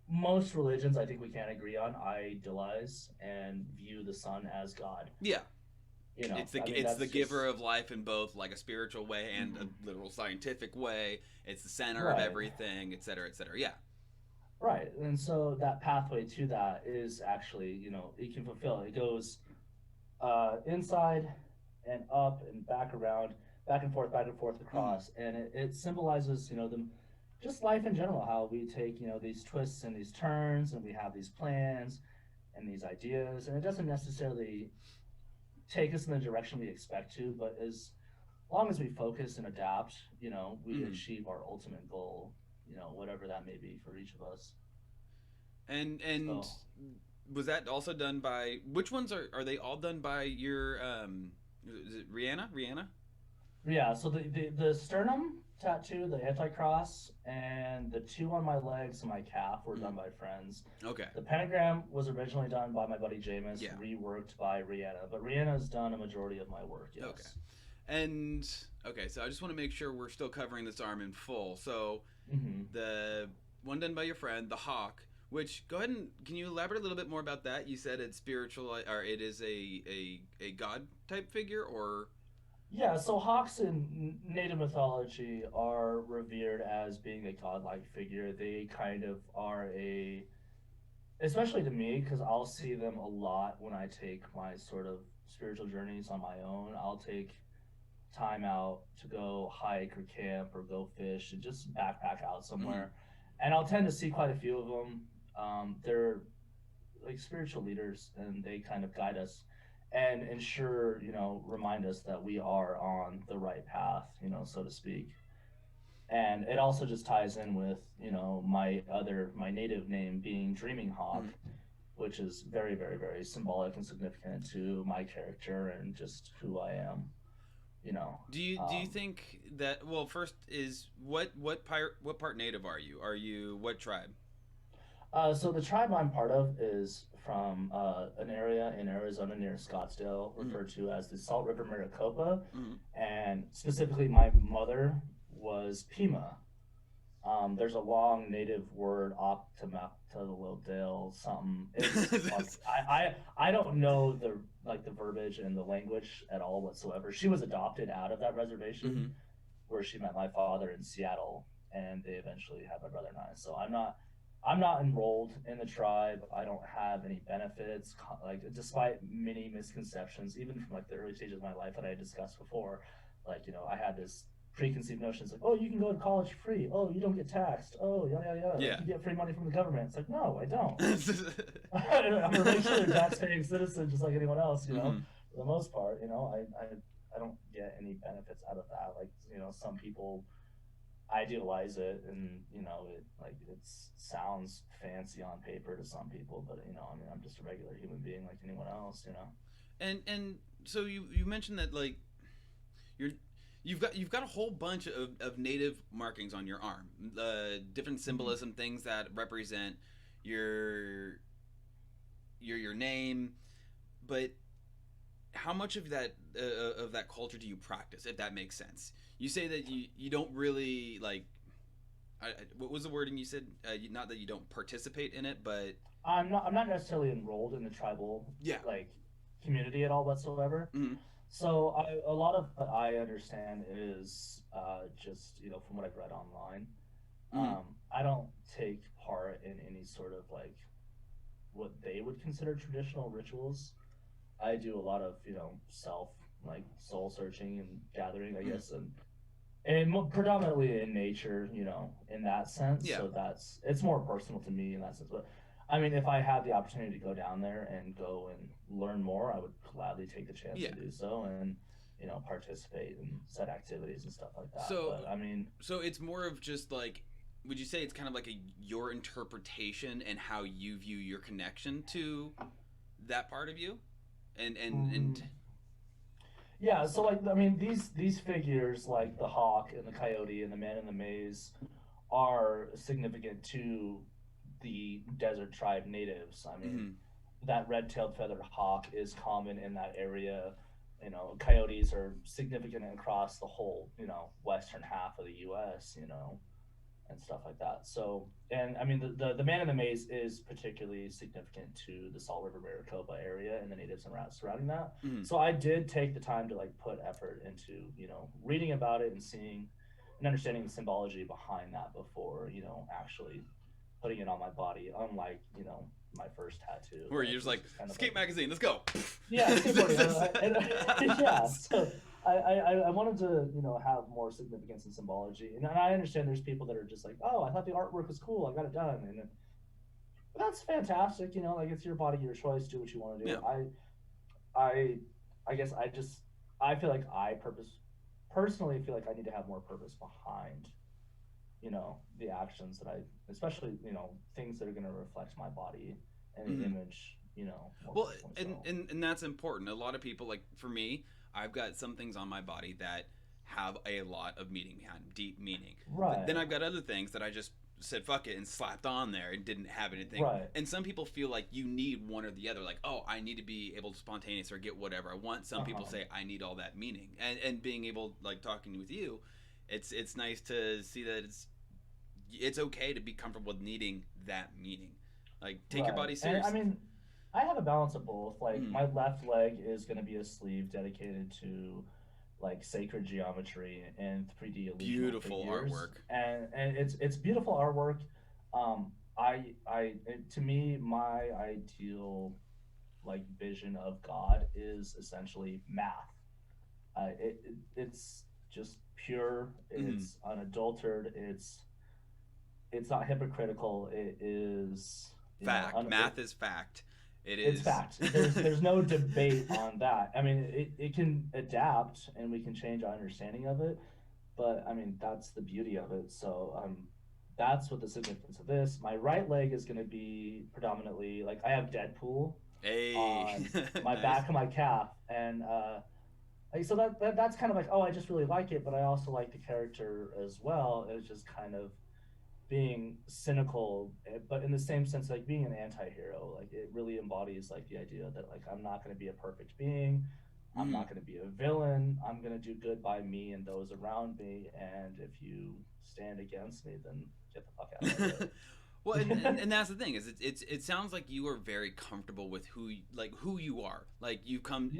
[SPEAKER 2] most religions, I think we can agree on, idolize and view the sun as God.
[SPEAKER 1] Yeah.
[SPEAKER 2] I mean,
[SPEAKER 1] It's the
[SPEAKER 2] that's
[SPEAKER 1] giver
[SPEAKER 2] just
[SPEAKER 1] of life in both like a spiritual way and a
[SPEAKER 2] mhm.
[SPEAKER 1] literal scientific way. It's the center of
[SPEAKER 2] Right,
[SPEAKER 1] everything, et cetera, et cetera. Yeah.
[SPEAKER 2] right. And so that pathway to that is actually, it can fulfill. It goes inside and up and back around, back and forth
[SPEAKER 1] Mm-hmm.
[SPEAKER 2] across, and it symbolizes, the just life in general, how we take, these twists and these turns, and we have these plans and these ideas, and it doesn't necessarily take us in the direction we expect to, but as long as we focus and adapt, we
[SPEAKER 1] Mm-hmm.
[SPEAKER 2] achieve our ultimate goal, whatever that may be for each of us.
[SPEAKER 1] And
[SPEAKER 2] So
[SPEAKER 1] was that also done by which ones are they all done by your is it Rihanna? Rihanna?
[SPEAKER 2] yeah, so the sternum tattoo, the anti-cross, and the two on my legs and my calf were
[SPEAKER 1] Mm-hmm.
[SPEAKER 2] done by friends.
[SPEAKER 1] Okay.
[SPEAKER 2] The pentagram was originally done by my buddy Jameis,
[SPEAKER 1] Yeah.
[SPEAKER 2] reworked by Rihanna, but Rihanna's done a majority of my work.
[SPEAKER 1] Okay.
[SPEAKER 2] Yes.
[SPEAKER 1] And okay, so I just want to make sure we're still covering this arm in full. So
[SPEAKER 2] Hmm.
[SPEAKER 1] the one done by your friend, the hawk. Which go ahead and can you elaborate a little bit more about that? You said it's spiritual, or it is a god type figure, or
[SPEAKER 2] Yeah, so hawks in native mythology are revered as being a godlike figure. They kind of are especially to me, because I'll see them a lot when I take my sort of spiritual journeys on my own. I'll take time out to go hike or camp or go fish and just backpack out
[SPEAKER 1] mm-hmm.
[SPEAKER 2] somewhere. And I'll tend to see quite a few of them. They're like spiritual leaders, and they kind of guide us and ensure, remind us that we are on the right path, so to speak. And it also just ties in with, my native name being Dreaming Hawk,
[SPEAKER 1] Mm-hmm.
[SPEAKER 2] which is very, very, very symbolic and significant to my character and just who I am. You know,
[SPEAKER 1] Do you think that well first is what part native are you? Are you what tribe?
[SPEAKER 2] so the tribe I'm part of is from an area in Arizona near Scottsdale,
[SPEAKER 1] Mm-hmm.
[SPEAKER 2] referred to as the Salt River Maricopa,
[SPEAKER 1] Mm-hmm.
[SPEAKER 2] and specifically, my mother was Pima. There's a long native word, Octomaptalodale, something. It's like I don't know the verbiage and the language at all whatsoever. She was adopted out of that
[SPEAKER 1] Mm-hmm.
[SPEAKER 2] reservation, where she met my father in Seattle, and they eventually had my brother and I. So I'm not enrolled in the tribe. I don't have any benefits. Like, despite many misconceptions, even from like the early stages of my life that I discussed before, like, I had this preconceived notions like, oh, you can go to college free. Oh, you don't get taxed. Oh, yada yada yada.
[SPEAKER 1] Yeah.
[SPEAKER 2] Like, you get free money from the government. It's like, no, I don't. I'm a regular tax-paying citizen, just like anyone else.
[SPEAKER 1] Mm-hmm.
[SPEAKER 2] For the most part, I don't get any benefits out of that. Like, some people idealize it, and it sounds fancy on paper to some people, but I mean, I'm just a regular human being like anyone else.
[SPEAKER 1] And so you mentioned that, like, you're you've got a whole bunch of native markings on your arm, different symbolism, things that represent your your name, but how much of that culture do you practice, if that makes sense? You say that you don't really like. What was the wording you said? Not that you don't participate in it, but
[SPEAKER 2] I'm not necessarily enrolled in the tribal
[SPEAKER 1] yeah.
[SPEAKER 2] like community at all whatsoever.
[SPEAKER 1] Mm-hmm.
[SPEAKER 2] So a lot of what I understand is just from what I've read online.
[SPEAKER 1] Mm-hmm.
[SPEAKER 2] I don't take part in any sort of like what they would consider traditional rituals. I do a lot of self like soul searching and gathering, I guess, and predominantly in nature, in that sense.
[SPEAKER 1] Yeah.
[SPEAKER 2] So it's more personal to me in that sense. But I mean, if I had the opportunity to go down there and go and learn more, I would gladly take the chance
[SPEAKER 1] Yeah.
[SPEAKER 2] to do so and participate in set activities and stuff like that.
[SPEAKER 1] So
[SPEAKER 2] but I mean,
[SPEAKER 1] so it's more of just like, would you say it's kind of like your interpretation and how you view your connection to that part of you, and
[SPEAKER 2] yeah, so like I mean, these figures like the hawk and the coyote and the man in the maze are significant to the desert tribe natives. I mean,
[SPEAKER 1] mm-hmm.
[SPEAKER 2] that red-tailed feathered hawk is common in that area. Coyotes are significant across the whole western half of the U.S. And stuff like that. So, and I mean, the man in the maze is particularly significant to the Salt River Maricopa area and the natives surrounding that.
[SPEAKER 1] Mm-hmm.
[SPEAKER 2] So I did take the time to like put effort into reading about it and seeing and understanding the symbology behind that before actually putting it on my body. Unlike my first tattoo,
[SPEAKER 1] where you're just like,
[SPEAKER 2] kind of
[SPEAKER 1] skate magazine, let's go.
[SPEAKER 2] Yeah, skateboarding. Yeah, so I wanted to have more significance and symbology, and I understand there's people that are just like, oh, I thought the artwork was cool, I got it done, and that's fantastic. Like, it's your body, your choice, do what you want to do.
[SPEAKER 1] Yeah.
[SPEAKER 2] I guess I feel like personally feel like I need to have more purpose behind the actions that I, especially things that are going to reflect my body and the image.
[SPEAKER 1] Well, and that's important. A lot of people, like for me, I've got some things on my body that have a lot of meaning behind them, deep meaning.
[SPEAKER 2] Right.
[SPEAKER 1] But then I've got other things that I just said fuck it and slapped on there and didn't have anything.
[SPEAKER 2] Right.
[SPEAKER 1] And some people feel like you need one or the other. Like, oh, I need to be able to spontaneous or get whatever I want. Some people say I need all that meaning. And being able, like talking with you, it's nice to see that it's okay to be comfortable with needing that meaning. Like, take your body seriously.
[SPEAKER 2] And I mean, I have a balance of both. Like, my left leg is going to be a sleeve dedicated to like sacred geometry and 3D illusion.
[SPEAKER 1] Beautiful artwork.
[SPEAKER 2] And it's beautiful artwork. To me, my ideal like vision of God is essentially math. It's just pure. It's unadulterated. It's not hypocritical. It is
[SPEAKER 1] fact. Math is fact.
[SPEAKER 2] It's fact. There's no debate on that. I mean, it can adapt and we can change our understanding of it, but I mean, that's the beauty of it. So that's what the significance of this. My right leg is going to be predominantly like, I have Deadpool on my
[SPEAKER 1] nice.
[SPEAKER 2] back of my calf, and so that's kind of like, oh, I just really like it, but I also like the character as well. It's just kind of being cynical, but in the same sense, like being an anti-hero. Like, it really embodies like the idea that like, I'm not going to be a perfect being, I'm not going to be a villain, I'm going to do good by me and those around me, and if you stand against me, then get the fuck out of it.
[SPEAKER 1] Well, and that's the thing, is it sounds like you are very comfortable with who you are. Like, you've come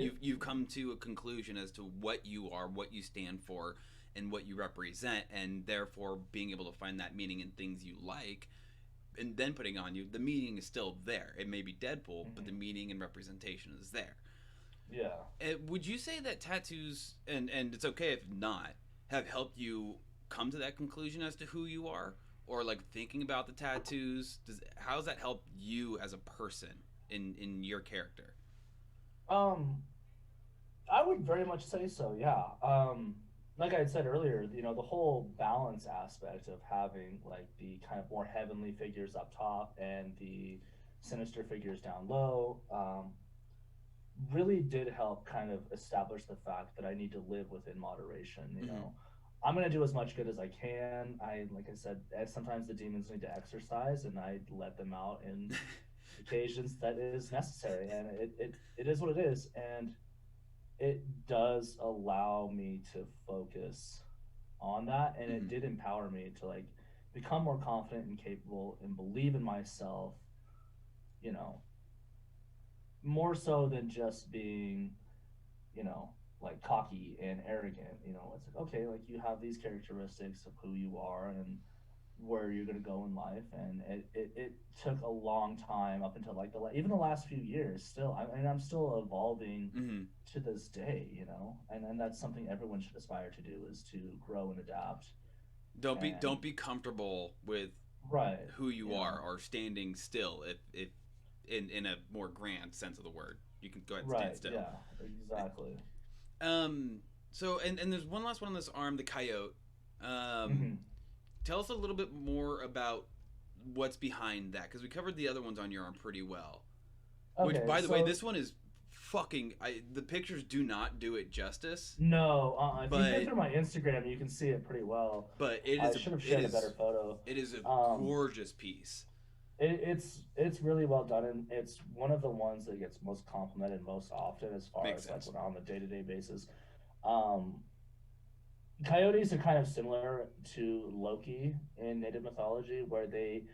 [SPEAKER 1] to a conclusion as to what you are, what you stand for, and what you represent, and therefore being able to find that meaning in things you like, and then putting on you, the meaning is still there. It may be Deadpool, but the meaning and representation is there.
[SPEAKER 2] Yeah.
[SPEAKER 1] Would you say that tattoos, and it's okay if not, have helped you come to that conclusion as to who you are, or like thinking about the tattoos? How's that help you as a person in your character?
[SPEAKER 2] Um, I would very much say so. Yeah. Like I had said earlier, the whole balance aspect of having like the kind of more heavenly figures up top and the sinister figures down low, really did help kind of establish the fact that I need to live within moderation. I'm gonna do as much good as I can. Like I said, sometimes the demons need to exercise, and I let them out in occasions that is necessary, and it is what it is, and it does allow me to focus on that, and it did empower me to like become more confident and capable and believe in myself, you know, more so than just being, like cocky and arrogant. It's like, okay, like you have these characteristics of who you are and where you're going to go in life. And it took a long time up until like even the last few years still. I'm still evolving to this day, and that's something everyone should aspire to do, is to grow and adapt.
[SPEAKER 1] Don't be comfortable with
[SPEAKER 2] Right.
[SPEAKER 1] who you are, or standing still. If in a more grand sense of the word, you can go ahead and stand still.
[SPEAKER 2] Yeah, exactly.
[SPEAKER 1] So and there's one last one on this arm, the coyote. Tell us a little bit more about what's behind that, because we covered the other ones on your arm pretty well. Okay, which, by the way, this one is fucking. The pictures do not do it justice.
[SPEAKER 2] No, if you go through my Instagram, you can see it pretty well.
[SPEAKER 1] But it
[SPEAKER 2] is. I should have shared a better photo.
[SPEAKER 1] It is a gorgeous piece.
[SPEAKER 2] It's really well done, and it's one of the ones that gets most complimented most often as far as like on a day-to-day basis. Coyotes are kind of similar to Loki in native mythology, where they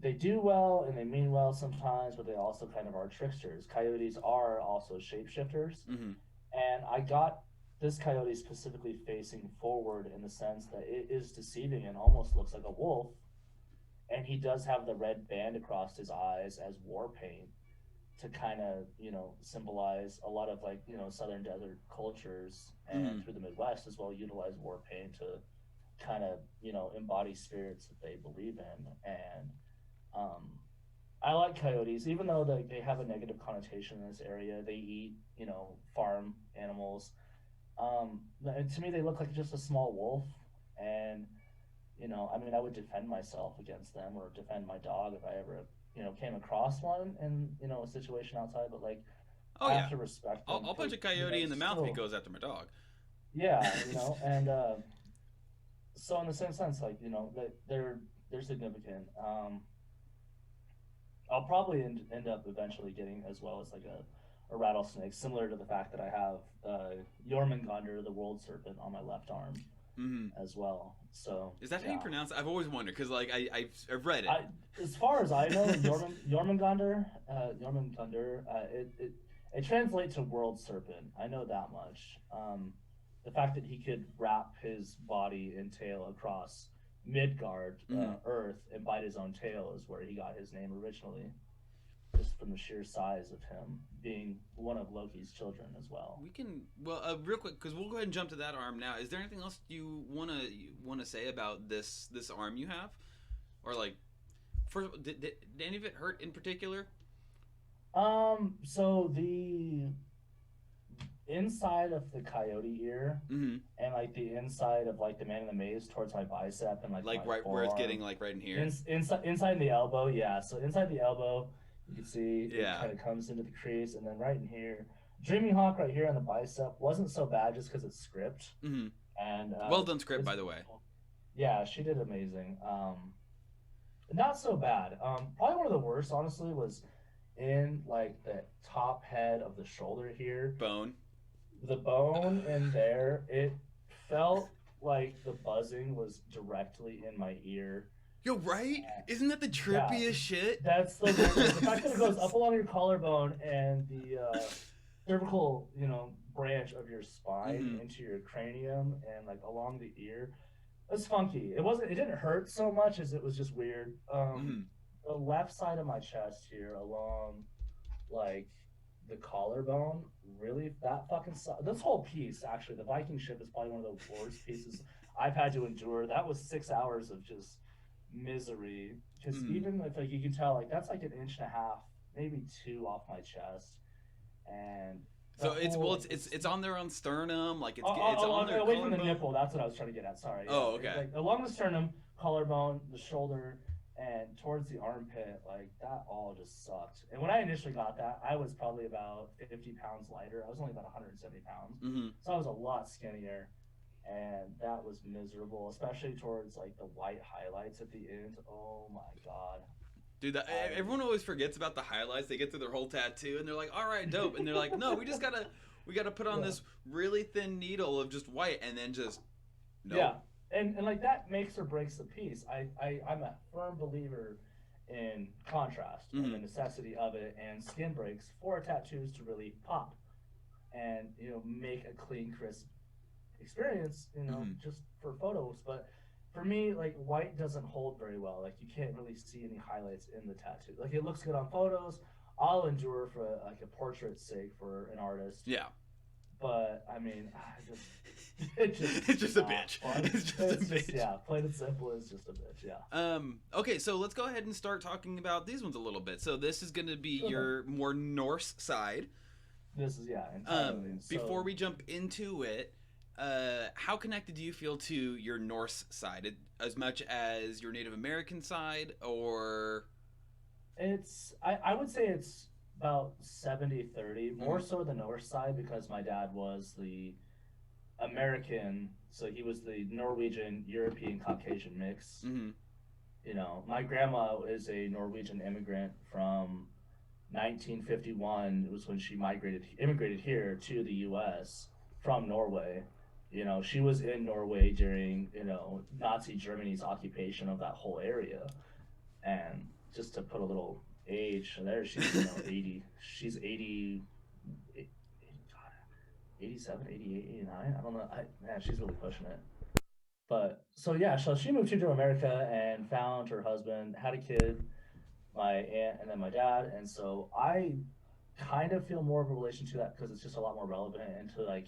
[SPEAKER 2] do well and they mean well sometimes, but they also kind of are tricksters. Coyotes are also shapeshifters, and I got this coyote specifically facing forward in the sense that it is deceiving and almost looks like a wolf. And he does have the red band across his eyes as war paint to kind of, symbolize a lot of like, southern desert cultures, and through the Midwest as well, utilize war paint to kind of, embody spirits that they believe in. And I like coyotes, even though they have a negative connotation in this area. They eat, farm animals. To me, they look like just a small wolf. And I would defend myself against them, or defend my dog if I ever, came across one in, a situation outside. But like, I have to respect them.
[SPEAKER 1] I'll punch a coyote in the mouth if he goes after my dog.
[SPEAKER 2] Yeah, and so in the same sense, like, they're significant. I'll probably end up eventually getting as well as like a rattlesnake, similar to the fact that I have Jormungandr, the world serpent, on my left arm. As well. So
[SPEAKER 1] is that how you pronounce it? I've always wondered, because like I've read it.
[SPEAKER 2] As far as I know, Jormungandr, it translates to world serpent. I know that much. The fact that he could wrap his body and tail across Midgard, Earth, and bite his own tail is where he got his name originally. Just from the sheer size of him being one of Loki's children as well.
[SPEAKER 1] We can real quick, because we'll go ahead and jump to that arm now. Is there anything else you wanna say about this arm you have, or like, first, did any of it hurt in particular?
[SPEAKER 2] So the inside of the coyote ear, and like the inside of like the man in the maze towards my bicep, and like
[SPEAKER 1] right
[SPEAKER 2] forearm,
[SPEAKER 1] where it's getting like right in here.
[SPEAKER 2] Inside the elbow, yeah. So inside the elbow, you can see it kind of comes into the crease, and then right in here, Dreaminghawk right here on the bicep wasn't so bad just because it's script. And
[SPEAKER 1] well done script, by the way.
[SPEAKER 2] Yeah, she did amazing. Not so bad. Probably one of the worst, honestly, was in like the top head of the shoulder here. The bone in there, it felt like the buzzing was directly in my ear.
[SPEAKER 1] Yo, right? Isn't that the trippiest shit?
[SPEAKER 2] That's the fact that it goes up along your collarbone, and cervical, branch of your spine
[SPEAKER 1] Mm-hmm.
[SPEAKER 2] into your cranium and like along the ear. It's funky. It didn't hurt so much as it was just weird.
[SPEAKER 1] Mm-hmm.
[SPEAKER 2] The left side of my chest here along like the collarbone, really that fucking this whole piece actually, the Viking ship is probably one of the worst pieces I've had to endure. That was 6 hours of just misery. Because
[SPEAKER 1] Mm-hmm.
[SPEAKER 2] even if like you can tell, like that's like an inch and a half, maybe two off my chest, and the
[SPEAKER 1] So it's
[SPEAKER 2] whole
[SPEAKER 1] well,
[SPEAKER 2] like this
[SPEAKER 1] it's on their own sternum, like it's on their
[SPEAKER 2] away from the
[SPEAKER 1] collarbone.
[SPEAKER 2] nipple. That's what I was trying to get at. Sorry. Yeah,
[SPEAKER 1] Oh, okay.
[SPEAKER 2] like along the sternum, collarbone, the shoulder, and towards the armpit. Like that all just sucked. And when I initially got that, I was probably about 50 pounds lighter. I was only about 170 pounds,
[SPEAKER 1] Mm-hmm.
[SPEAKER 2] so I was a lot skinnier. And that was miserable, especially towards like the white highlights at the end. Oh my god.
[SPEAKER 1] Dude,
[SPEAKER 2] I
[SPEAKER 1] everyone always forgets about the highlights. They get through their whole tattoo and they're like, "All right, dope," and they're like, "No, we gotta put on
[SPEAKER 2] yeah.
[SPEAKER 1] this really thin needle of just white," and then just
[SPEAKER 2] Yeah,
[SPEAKER 1] nope.
[SPEAKER 2] and like that makes or breaks the piece. I'm a firm believer in contrast and
[SPEAKER 1] Mm-hmm.
[SPEAKER 2] the necessity of it, and skin breaks for tattoos to really pop and make a clean, crisp experience.
[SPEAKER 1] Mm-hmm.
[SPEAKER 2] Just for photos, but. For me, like white doesn't hold very well. Like you can't really see any highlights in the tattoo. Like it looks good on photos. I'll endure for like a portrait's sake for an artist,
[SPEAKER 1] Yeah.
[SPEAKER 2] but I mean, I just it just
[SPEAKER 1] It's
[SPEAKER 2] is
[SPEAKER 1] just a
[SPEAKER 2] not
[SPEAKER 1] bitch.
[SPEAKER 2] fun.
[SPEAKER 1] It's just a
[SPEAKER 2] It's just
[SPEAKER 1] bitch.
[SPEAKER 2] yeah, plain and simple. It's just a bitch. Yeah.
[SPEAKER 1] Okay, so let's go ahead and start talking about these ones a little bit. So this is going to be
[SPEAKER 2] Sure thing.
[SPEAKER 1] your more Norse side.
[SPEAKER 2] This is yeah entirely.
[SPEAKER 1] Before
[SPEAKER 2] So
[SPEAKER 1] we jump into it, how connected do you feel to your Norse side, as much as your Native American side, or?
[SPEAKER 2] I would say it's about 70-30, more
[SPEAKER 1] Mm-hmm.
[SPEAKER 2] so the north side because my dad was the American, so he was the Norwegian European Caucasian mix.
[SPEAKER 1] Mm-hmm.
[SPEAKER 2] My grandma is a Norwegian immigrant from 1951. It was when she immigrated here to the U.S. from Norway. She was in Norway during Nazi Germany's occupation of that whole area. And just to put a little age there, she's 80. She's 80, 87, 88, 89. I don't know. Man, she's really pushing it. But so yeah, so she moved here to America and found her husband, had a kid, my aunt, and then my dad. And so I kind of feel more of a relation to that because it's just a lot more relevant and to like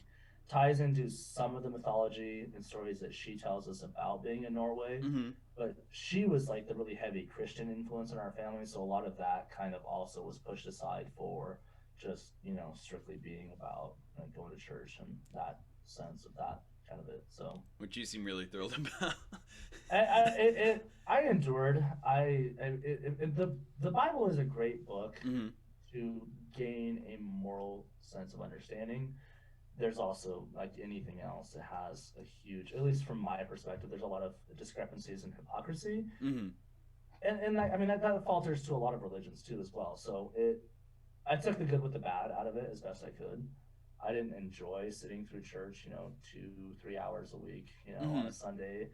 [SPEAKER 2] ties into some of the mythology and stories that she tells us about being in Norway.
[SPEAKER 1] Mm-hmm.
[SPEAKER 2] But she was like the really heavy Christian influence in our family, so a lot of that kind of also was pushed aside for just strictly being about like, going to church and that sense of that kind of it. So
[SPEAKER 1] Which you seem really thrilled about.
[SPEAKER 2] I endured. The Bible is a great book
[SPEAKER 1] Mm-hmm.
[SPEAKER 2] to gain a moral sense of understanding. There's also like anything else, it has a huge, at least from my perspective, there's a lot of discrepancies and hypocrisy,
[SPEAKER 1] Mm-hmm.
[SPEAKER 2] and I mean that falters to a lot of religions too as well. So I took the good with the bad out of it as best I could. I didn't enjoy sitting through church, 2-3 hours a week, on
[SPEAKER 1] Mm-hmm.
[SPEAKER 2] a Sunday,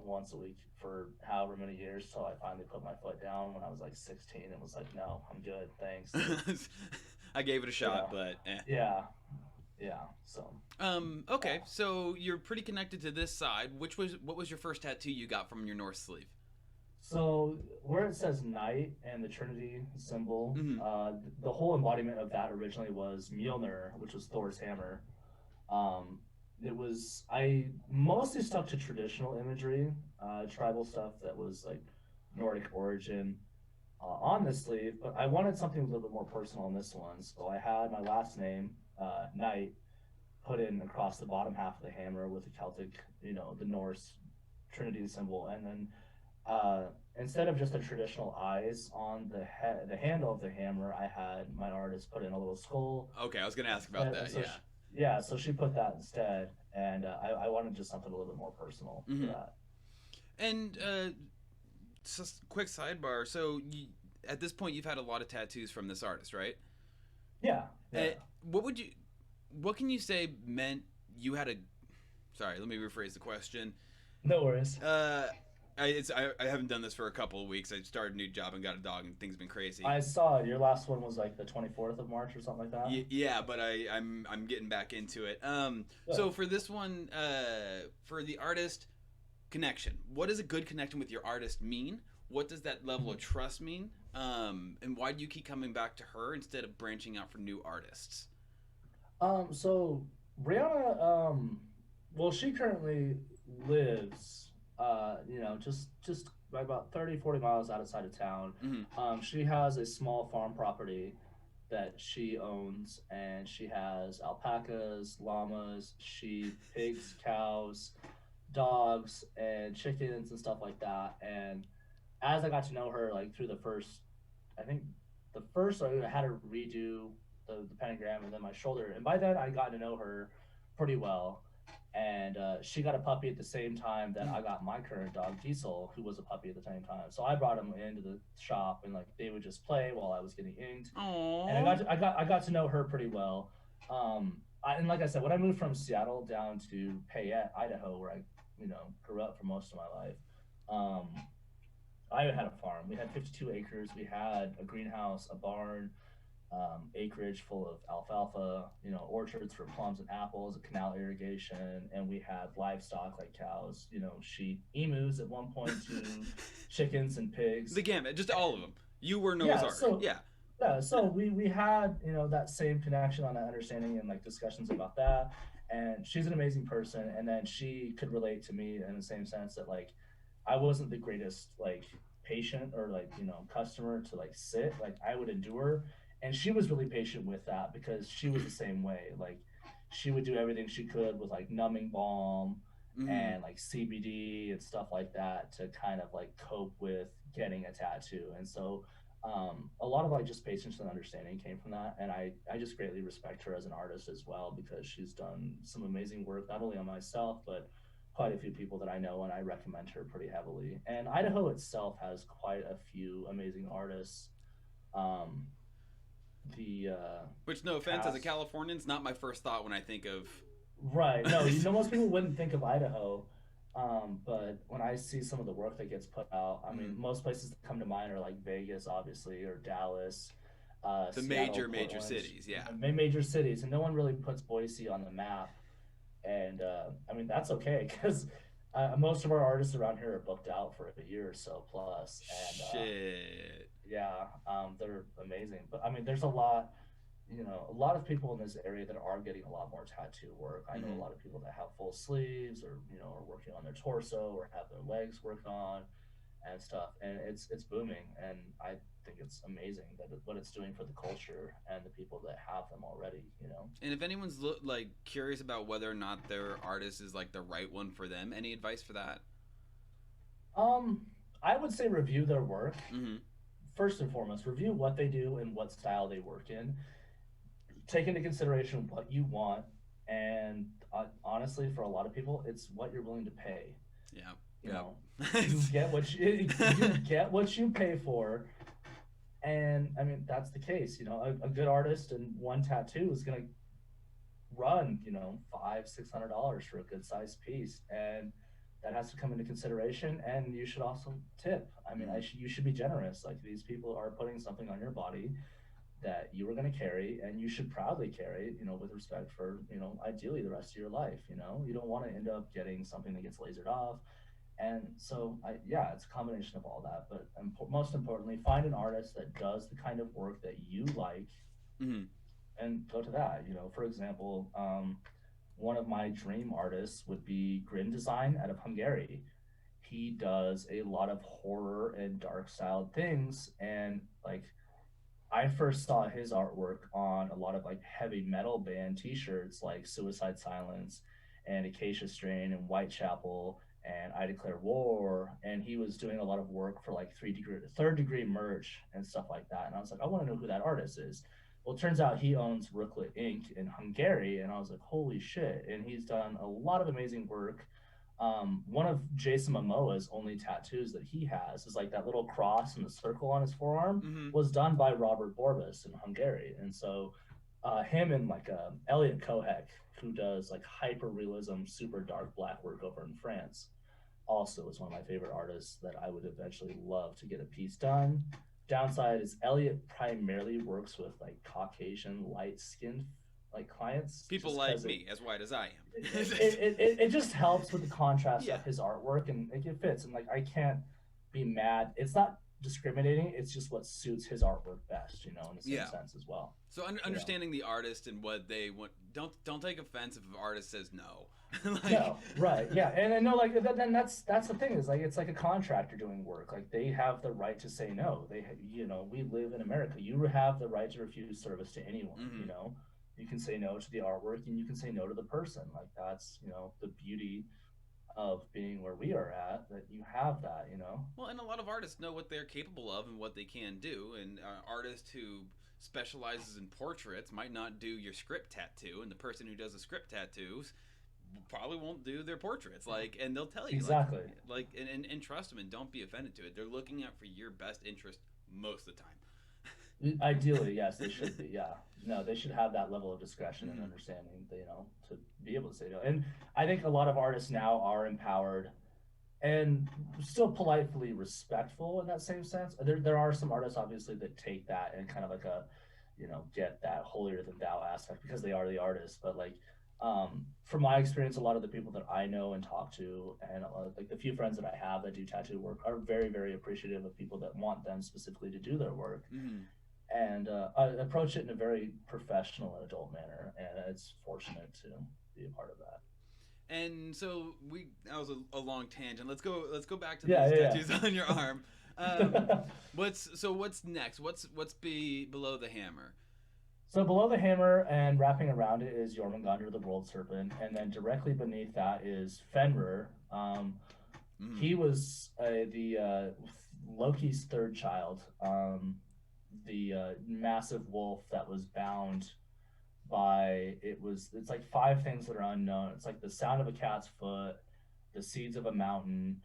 [SPEAKER 2] once a week for however many years till I finally put my foot down when I was like 16 and was like, no, I'm good, thanks. Like,
[SPEAKER 1] I gave it a
[SPEAKER 2] you
[SPEAKER 1] shot,
[SPEAKER 2] know,
[SPEAKER 1] but eh.
[SPEAKER 2] yeah, yeah. So
[SPEAKER 1] Okay,
[SPEAKER 2] yeah.
[SPEAKER 1] so you're pretty connected to this side. What was your first tattoo you got from your North sleeve?
[SPEAKER 2] So where it says knight and the Trinity symbol,
[SPEAKER 1] Mm-hmm.
[SPEAKER 2] the whole embodiment of that originally was Mjolnir, which was Thor's hammer. Um, I mostly stuck to traditional imagery, tribal stuff that was like Nordic origin on this sleeve, but I wanted something a little bit more personal on this one. So I had my last name, Knight, put in across the bottom half of the hammer with the Celtic, the Norse Trinity symbol, and then uh, instead of just the traditional eyes on the handle of the hammer, I had my artist put in a little skull.
[SPEAKER 1] Okay, I was gonna ask about
[SPEAKER 2] Instead,
[SPEAKER 1] that.
[SPEAKER 2] so
[SPEAKER 1] Yeah.
[SPEAKER 2] she, yeah, so she put that instead, and I wanted just something a little bit more personal for
[SPEAKER 1] Mm-hmm.
[SPEAKER 2] that.
[SPEAKER 1] And just quick sidebar. So at this point, you've had a lot of tattoos from this artist, right?
[SPEAKER 2] Yeah,
[SPEAKER 1] Uh,
[SPEAKER 2] yeah.
[SPEAKER 1] what would you? What can you say meant you had a? Sorry, let me rephrase the question.
[SPEAKER 2] No worries.
[SPEAKER 1] Uh, I haven't done this for a couple of weeks. I started a new job and got a dog, and things have been crazy.
[SPEAKER 2] I saw your last one was like the 24th of March or something like that.
[SPEAKER 1] Yeah, but I'm getting back into it.
[SPEAKER 2] Good.
[SPEAKER 1] So for this one, for the artist connection, what does a good connection with your artist mean? What does that level of trust mean? And why do you keep coming back to her instead of branching out for new artists?
[SPEAKER 2] So Brianna, well, she currently lives, just by about 30, 40 miles outside of town.
[SPEAKER 1] Mm-hmm.
[SPEAKER 2] She has a small farm property that she owns, and she has alpacas, llamas, sheep, pigs, cows, dogs, and chickens and stuff like that. And as I got to know her, like through the first, I think the first I had to redo the pentagram and then my shoulder, and by then I got to know her pretty well. And she got a puppy at the same time that I got my current dog Diesel, who was a puppy at the same time. So I brought him into the shop, and like they would just play while I was getting inked, and
[SPEAKER 1] Aww.
[SPEAKER 2] I got to know her pretty well. And like I said, when I moved from Seattle down to Payette, Idaho, where I grew up for most of my life, um, I had a farm. We had 52 acres. We had a greenhouse, a barn, acreage full of alfalfa, orchards for plums and apples, a canal irrigation, and we had livestock like cows, sheep, emus at one point to chickens and pigs.
[SPEAKER 1] The gamut, just all of them. You were Noah's
[SPEAKER 2] Yeah,
[SPEAKER 1] Ark.
[SPEAKER 2] so
[SPEAKER 1] Yeah.
[SPEAKER 2] yeah, so we had that same connection on that understanding and like discussions about that. And she's an amazing person, and then she could relate to me in the same sense that like I wasn't the greatest like patient or like customer to like sit, like I would endure, and she was really patient with that because she was the same way. Like she would do everything she could with like numbing balm
[SPEAKER 1] Mm-hmm.
[SPEAKER 2] and like CBD and stuff like that to kind of like cope with getting a tattoo. And so a lot of like just patience and understanding came from that, and I just greatly respect her as an artist as well because she's done some amazing work not only on myself but quite a few people that I know, and I recommend her pretty heavily. And Idaho itself has quite a few amazing artists. um the
[SPEAKER 1] Which, no offense, as a
[SPEAKER 2] past
[SPEAKER 1] Californian, it's not my first thought when I think of.
[SPEAKER 2] Right. No, most people wouldn't think of Idaho. But when I see some of the work that gets put out, I
[SPEAKER 1] Mm,
[SPEAKER 2] mean, most places that come to mind are like Vegas, obviously, or Dallas,
[SPEAKER 1] the
[SPEAKER 2] Seattle,
[SPEAKER 1] major
[SPEAKER 2] Portland,
[SPEAKER 1] cities, yeah.
[SPEAKER 2] major cities, and no one really puts Boise on the map. And I mean, that's okay because most of our artists around here are booked out for a year or so plus, and
[SPEAKER 1] Shit.
[SPEAKER 2] yeah, they're amazing. But I mean, there's a lot of people in this area that are getting a lot more tattoo work. I know a
[SPEAKER 1] Mm-hmm.
[SPEAKER 2] lot of people that have full sleeves or are working on their torso or have their legs worked on and stuff, and it's booming. And I think it's amazing what it's doing for the culture and the people that have them already.
[SPEAKER 1] And if anyone's like curious about whether or not their artist is like the right one for them, any advice for that?
[SPEAKER 2] Um, I would say review their work
[SPEAKER 1] Mm-hmm.
[SPEAKER 2] first and foremost. Review what they do and what style they work in. Take into consideration what you want, and honestly, for a lot of people, it's what you're willing to pay.
[SPEAKER 1] Yeah.
[SPEAKER 2] You
[SPEAKER 1] Yeah.
[SPEAKER 2] know, you get what you get what you pay for, and I mean that's the case. A good artist and one tattoo is gonna run $500-600 for a good sized piece, and that has to come into consideration. And you should also tip. I mean,
[SPEAKER 1] Mm-hmm.
[SPEAKER 2] you should be generous. Like these people are putting something on your body that you were going to carry, and you should proudly carry it, with respect for, ideally the rest of your life. You don't want to end up getting something that gets lasered off. And so, yeah, it's a combination of all that. But most importantly, find an artist that does the kind of work that you like
[SPEAKER 1] Mm-hmm.
[SPEAKER 2] and go to that. For example, one of my dream artists would be Grin Design out of Hungary. He does a lot of horror and dark styled things, and like I first saw his artwork on a lot of like heavy metal band T-shirts like Suicide Silence and Acacia Strain and Whitechapel and I Declare War, and he was doing a lot of work for like third degree merch and stuff like that. And I was like, I want to know who that artist is. Well, it turns out he owns Rooklet Inc. in Hungary, and I was like, holy shit! And he's done a lot of amazing work. One of Jason Momoa's only tattoos that he has is like that little cross and the circle on his forearm
[SPEAKER 1] Mm-hmm.
[SPEAKER 2] was done by Robert Borbas in Hungary. And so him and like Elliot Kohek, who does like hyper realism, super dark black work over in France, also is one of my favorite artists that I would eventually love to get a piece done. Downside is Elliot primarily works with like Caucasian light skinned like clients
[SPEAKER 1] People
[SPEAKER 2] just
[SPEAKER 1] like
[SPEAKER 2] because
[SPEAKER 1] me, as white as I am.
[SPEAKER 2] it just helps with the contrast
[SPEAKER 1] Yeah.
[SPEAKER 2] of his artwork and it fits. And like I can't be mad. It's not discriminating. It's just what suits his artwork best, you know, in the same
[SPEAKER 1] Yeah.
[SPEAKER 2] sense as well.
[SPEAKER 1] So understanding the artist and what they want, don't take offense if an artist says no. Like,
[SPEAKER 2] no, right, yeah, and I know like then that's the thing is like it's like a contractor doing work. Like they have the right to say no. They you know we live in America. You have the right to refuse service to anyone.
[SPEAKER 1] mm-hmm.
[SPEAKER 2] You know, you can say no to the artwork and you can say no to the person. Like that's you know the beauty of being where we are at that you have that. You know.
[SPEAKER 1] Well, and a lot of artists know what they're capable of and what they can do. And an artist who specializes in portraits might not do your script tattoo, and the person who does the script tattoos probably won't do their portraits. Like, and they'll tell you
[SPEAKER 2] exactly.
[SPEAKER 1] And trust them and don't be offended to it. They're looking out for your best interest most of the time.
[SPEAKER 2] Ideally, yes, they should be. Yeah, no, they should have that level of discretion
[SPEAKER 1] mm-hmm.
[SPEAKER 2] and understanding, you know, to be able to say no. And I think a lot of artists now are empowered and still politely respectful in that same sense. There are some artists obviously that take that and kind of like a, you know, get that holier than thou aspect because they are the artist. But like, from my experience, a lot of the people that I know and talk to, and like the few friends that I have that do tattoo work, are very, very appreciative of people that want them specifically to do their work.
[SPEAKER 1] Mm-hmm.
[SPEAKER 2] And I approach it in a very professional and adult manner, and it's fortunate to be a part of that.
[SPEAKER 1] And so that was a long tangent. Let's go back to these tattoos on your arm. What's next? What's below the hammer?
[SPEAKER 2] So below the hammer and wrapping around it is Jormungandr, the World Serpent, and then directly beneath that is Fenrir. He was the Loki's third child. The massive wolf that was bound by it's like 5 things that are unknown. It's like the sound of a cat's foot, the seeds of a mountain,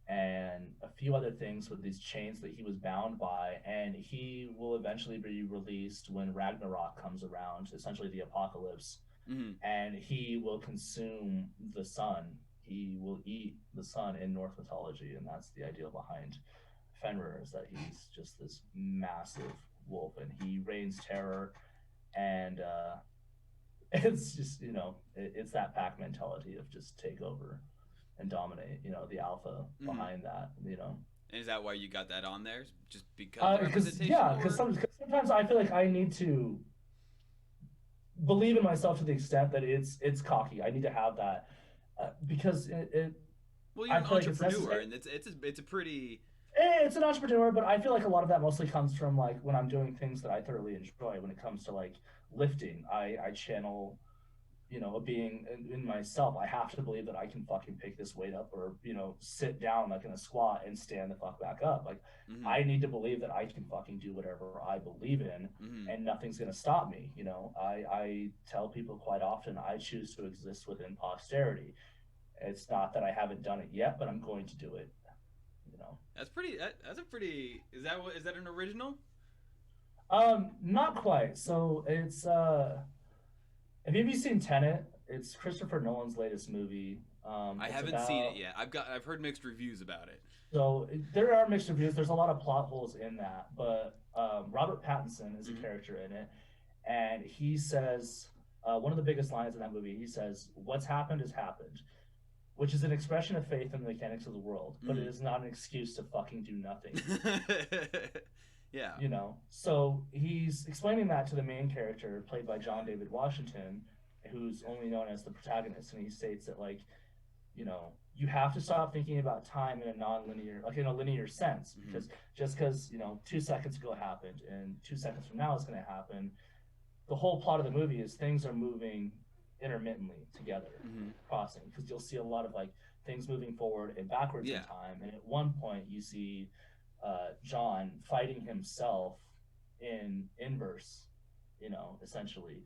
[SPEAKER 2] and a few other things with these chains that he was bound by. And he will eventually be released when Ragnarok comes around, essentially the apocalypse.
[SPEAKER 1] Mm-hmm.
[SPEAKER 2] And he will consume the sun. He will eat the sun in Norse mythology, and that's the idea behind Fenrir, is that he's just this massive wolf and he reigns terror. And it's just, you know, it's that pack mentality of just take over and dominate, you know, the alpha behind that, you know.
[SPEAKER 1] And is that why you got that on there? Just because representation?
[SPEAKER 2] Yeah, because sometimes I feel like I need to believe in myself to the extent that it's cocky. I need to have that because
[SPEAKER 1] well, you're an entrepreneur, and it's a pretty.
[SPEAKER 2] It's an entrepreneur, but I feel like a lot of that mostly comes from like when I'm doing things that I thoroughly enjoy. When it comes to like lifting, I channel, you know, a being in myself. I have to believe that I can fucking pick this weight up, or you know, sit down like in a squat and stand the fuck back up. Like I need to believe that I can fucking do whatever I believe in, and nothing's gonna stop me. You know, I tell people quite often I choose to exist within posterity. It's not that I haven't done it yet, but I'm going to do it. You know,
[SPEAKER 1] that's pretty. That's a pretty. Is that an original?
[SPEAKER 2] Not quite. So it's have you seen Tenet? It's Christopher Nolan's latest movie.
[SPEAKER 1] I haven't seen it yet. I've heard mixed reviews about it.
[SPEAKER 2] So there are mixed reviews. There's a lot of plot holes in that, but Robert Pattinson is a character in it, and he says one of the biggest lines in that movie. He says, "What's happened has happened," which is an expression of faith in the mechanics of the world, but it is not an excuse to fucking do nothing.
[SPEAKER 1] Yeah.
[SPEAKER 2] You know, so he's explaining that to the main character, played by John David Washington, who's only known as the protagonist, and he states that, like, you know, you have to stop thinking about time in a non-linear, like in a linear sense, because just because, you know, 2 seconds ago happened and 2 seconds from now is going to happen, the whole plot of the movie is things are moving intermittently together, crossing, because you'll see a lot of like things moving forward and backwards in time, and at one point you see John fighting himself in inverse, you know, essentially,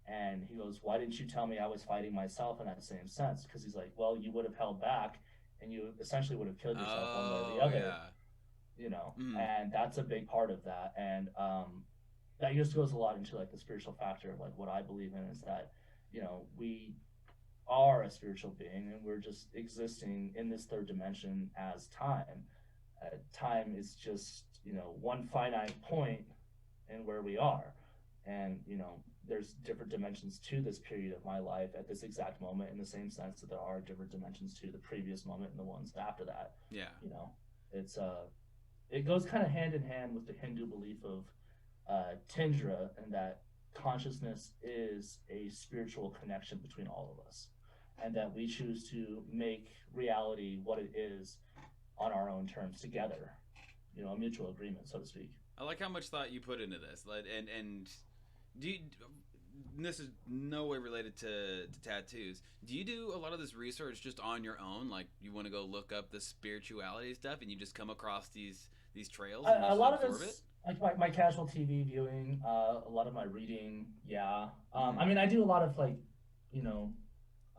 [SPEAKER 2] and he goes, "Why didn't you tell me I was fighting myself in that same sense?" Because he's like, "Well, you would have held back and you essentially would have killed yourself one way or the other." You know, and that's a big part of that, and that just goes a lot into like the spiritual factor of like what I believe in is that, you know, we are a spiritual being and we're just existing in this third dimension as time. Time is just, one finite point in where we are. And, there's different dimensions to this period of my life at this exact moment, in the same sense that there are different dimensions to the previous moment and the ones after that.
[SPEAKER 1] Yeah.
[SPEAKER 2] It's it goes kind of hand in hand with the Hindu belief of Tindra, and that consciousness is a spiritual connection between all of us, and that we choose to make reality what it is on our own terms together. A mutual agreement, so to speak.
[SPEAKER 1] I like how much thought you put into this, and do you, this is no way related to tattoos. Do you do a lot of this research just on your own? Like, you want to go look up the spirituality stuff, and you just come across these trails and you
[SPEAKER 2] A
[SPEAKER 1] just
[SPEAKER 2] lot of
[SPEAKER 1] absorb
[SPEAKER 2] it's like my casual TV viewing, a lot of my reading, yeah. I mean, I do a lot of you know,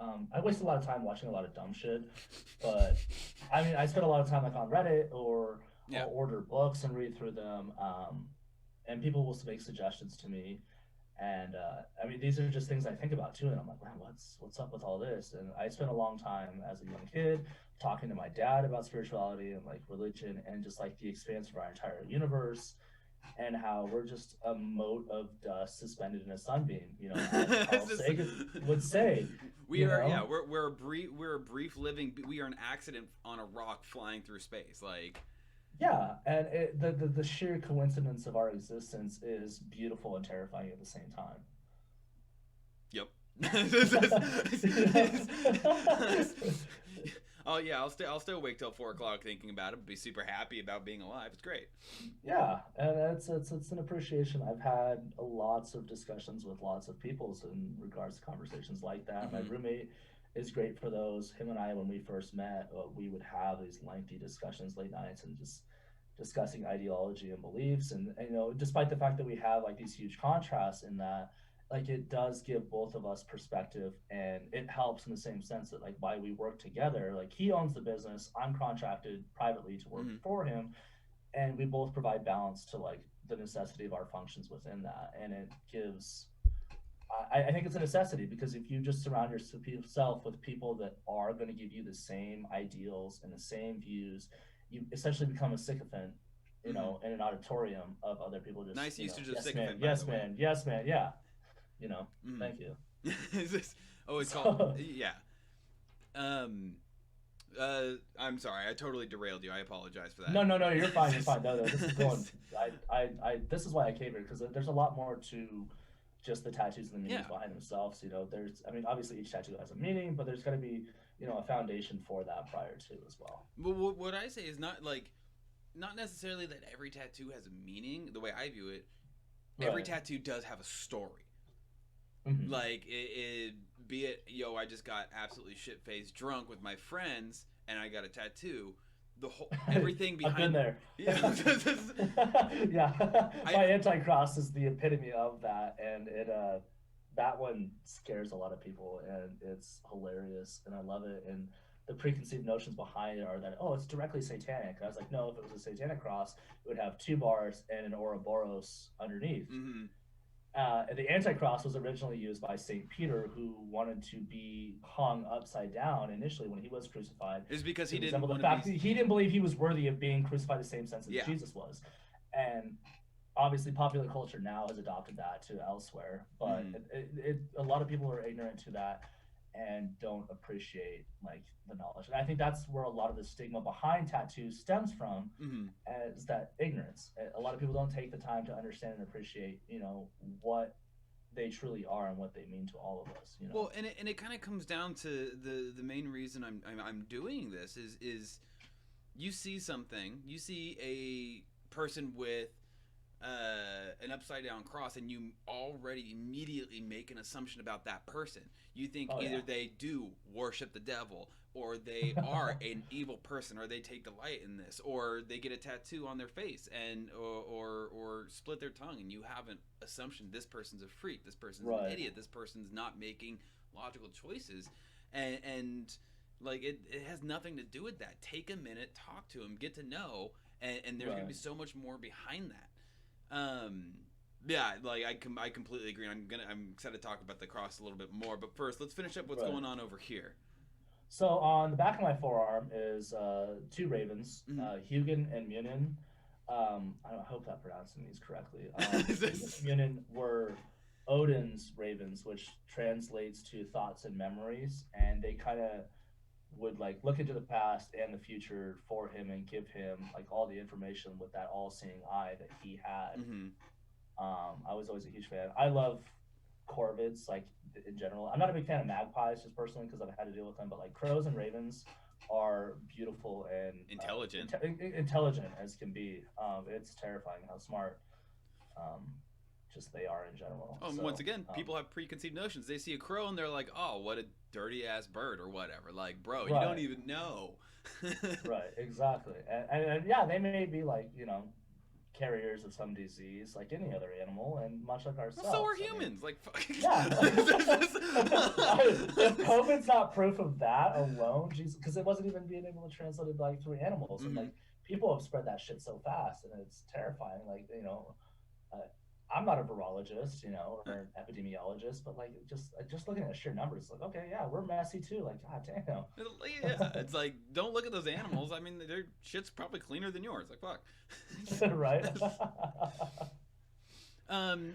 [SPEAKER 2] I waste a lot of time watching a lot of dumb shit, but I mean, I spend a lot of time like on Reddit, or
[SPEAKER 1] Yeah.
[SPEAKER 2] I'll order books and read through them, and people will make suggestions to me, and I mean, these are just things I think about too, and I'm like, man, what's up with all this? And I spent a long time as a young kid talking to my dad about spirituality and like religion and just like the expanse of our entire universe, and how we're just a mote of dust suspended in a sunbeam, as Carl Sagan would say.
[SPEAKER 1] We are, yeah, we're a brief living, we are an accident on a rock flying through space, like.
[SPEAKER 2] Yeah, and the sheer coincidence of our existence is beautiful and terrifying at the same time.
[SPEAKER 1] Yep. Oh yeah, I'll stay awake till 4 o'clock thinking about it. Be super happy about being alive. It's great.
[SPEAKER 2] Yeah, and it's an appreciation. I've had lots of discussions with lots of people in regards to conversations like that. My roommate is great for those. Him and I, when we first met, we would have these lengthy discussions late nights and just discussing ideology and beliefs. And despite the fact that we have like these huge contrasts in that, like, it does give both of us perspective, and it helps in the same sense that like why we work together. Like, he owns the business, I'm contracted privately to work for him, and we both provide balance to like the necessity of our functions within that. And it gives, I think it's a necessity, because if you just surround yourself with people that are going to give you the same ideals and the same views, you essentially become a sycophant, in an auditorium of other people. Just
[SPEAKER 1] nice usage of
[SPEAKER 2] yes
[SPEAKER 1] sycophant.
[SPEAKER 2] Man, yes man, yes man, yeah. Thank you.
[SPEAKER 1] Is this? Oh, it's called. Yeah. I'm sorry. I totally derailed you. I apologize for that.
[SPEAKER 2] No, you're fine. You're fine. No, this is going. This is why I came here, because there's a lot more to just the tattoos and the meanings behind themselves. There's, I mean, obviously each tattoo has a meaning, but there's got to be, a foundation for that prior to as well.
[SPEAKER 1] Well, what I say is not necessarily that every tattoo has a meaning. The way I view it, every tattoo does have a story. Like, be it, I just got absolutely shit-faced drunk with my friends and I got a tattoo. The whole everything behind.
[SPEAKER 2] I've been there.
[SPEAKER 1] Yeah.
[SPEAKER 2] Yeah. My Anti-Cross is the epitome of that, and it that one scares a lot of people, and it's hilarious, and I love it. And the preconceived notions behind it are that, it's directly satanic. I was like, no, if it was a satanic cross, it would have 2 bars and an Ouroboros underneath. The Anticross was originally used by St. Peter, who wanted to be hung upside down initially when he was crucified.
[SPEAKER 1] It's because he didn't
[SPEAKER 2] want to be... He didn't believe he was worthy of being crucified the same sense as Jesus was. And obviously popular culture now has adopted that to elsewhere, but a lot of people are ignorant to that and don't appreciate like the knowledge. And I think that's where a lot of the stigma behind tattoos stems from, is that ignorance. A lot of people don't take the time to understand and appreciate, what they truly are and what they mean to all of us.
[SPEAKER 1] Well, and it kind of comes down to the main reason I'm doing this is you see something, you see a person with an upside down cross, and you already immediately make an assumption about that person. You think either they do worship the devil, or they are an evil person, or they take delight in this, or they get a tattoo on their face and or split their tongue, and you have an assumption this person's a freak, this person's an idiot, this person's not making logical choices, and like it has nothing to do with that. Take a minute, talk to them, get to know, and there's gonna be so much more behind that. Yeah, like I completely agree. I'm excited to talk about the cross a little bit more, but first let's finish up what's
[SPEAKER 2] Right.
[SPEAKER 1] going on over here.
[SPEAKER 2] So on the back of my forearm is two ravens,
[SPEAKER 1] Mm-hmm.
[SPEAKER 2] Hugin and Munin. I hope I'm pronouncing these correctly.
[SPEAKER 1] Is
[SPEAKER 2] Hugin
[SPEAKER 1] this?
[SPEAKER 2] and Munin were Odin's ravens, which translates to thoughts and memories, and they kind of would like look into the past and the future for him and give him like all the information with that all-seeing eye that he had.
[SPEAKER 1] Mm-hmm.
[SPEAKER 2] I was always a huge fan. I love corvids like in general. I'm not a big fan of magpies just personally because I've had to deal with them, but like crows and ravens are beautiful and
[SPEAKER 1] Intelligent.
[SPEAKER 2] intelligent as can be. It's terrifying how smart um, just they are in general.
[SPEAKER 1] Oh, and once
[SPEAKER 2] So
[SPEAKER 1] again, people have preconceived notions. They see a crow and they're like, "Oh, what a dirty ass bird," or whatever. Like, bro, you don't
[SPEAKER 2] right,
[SPEAKER 1] even know.
[SPEAKER 2] right, exactly, and yeah, they may be like carriers of some disease like any other animal, and much like
[SPEAKER 1] Well, so are
[SPEAKER 2] ourselves. I mean,
[SPEAKER 1] humans. Like, fuck.
[SPEAKER 2] yeah. If COVID's not proof of that alone, Jesus, because it wasn't even being able to translate it like through animals, and
[SPEAKER 1] Mhm.
[SPEAKER 2] like people have spread that shit so fast, and it's terrifying. Like uh, I'm not a virologist, or an epidemiologist, but like just looking at sheer numbers, like okay, yeah, we're messy too. Like god
[SPEAKER 1] Yeah, it's like don't look at those animals. I mean, their shit's probably cleaner than yours. Like, fuck.
[SPEAKER 2] damn, right?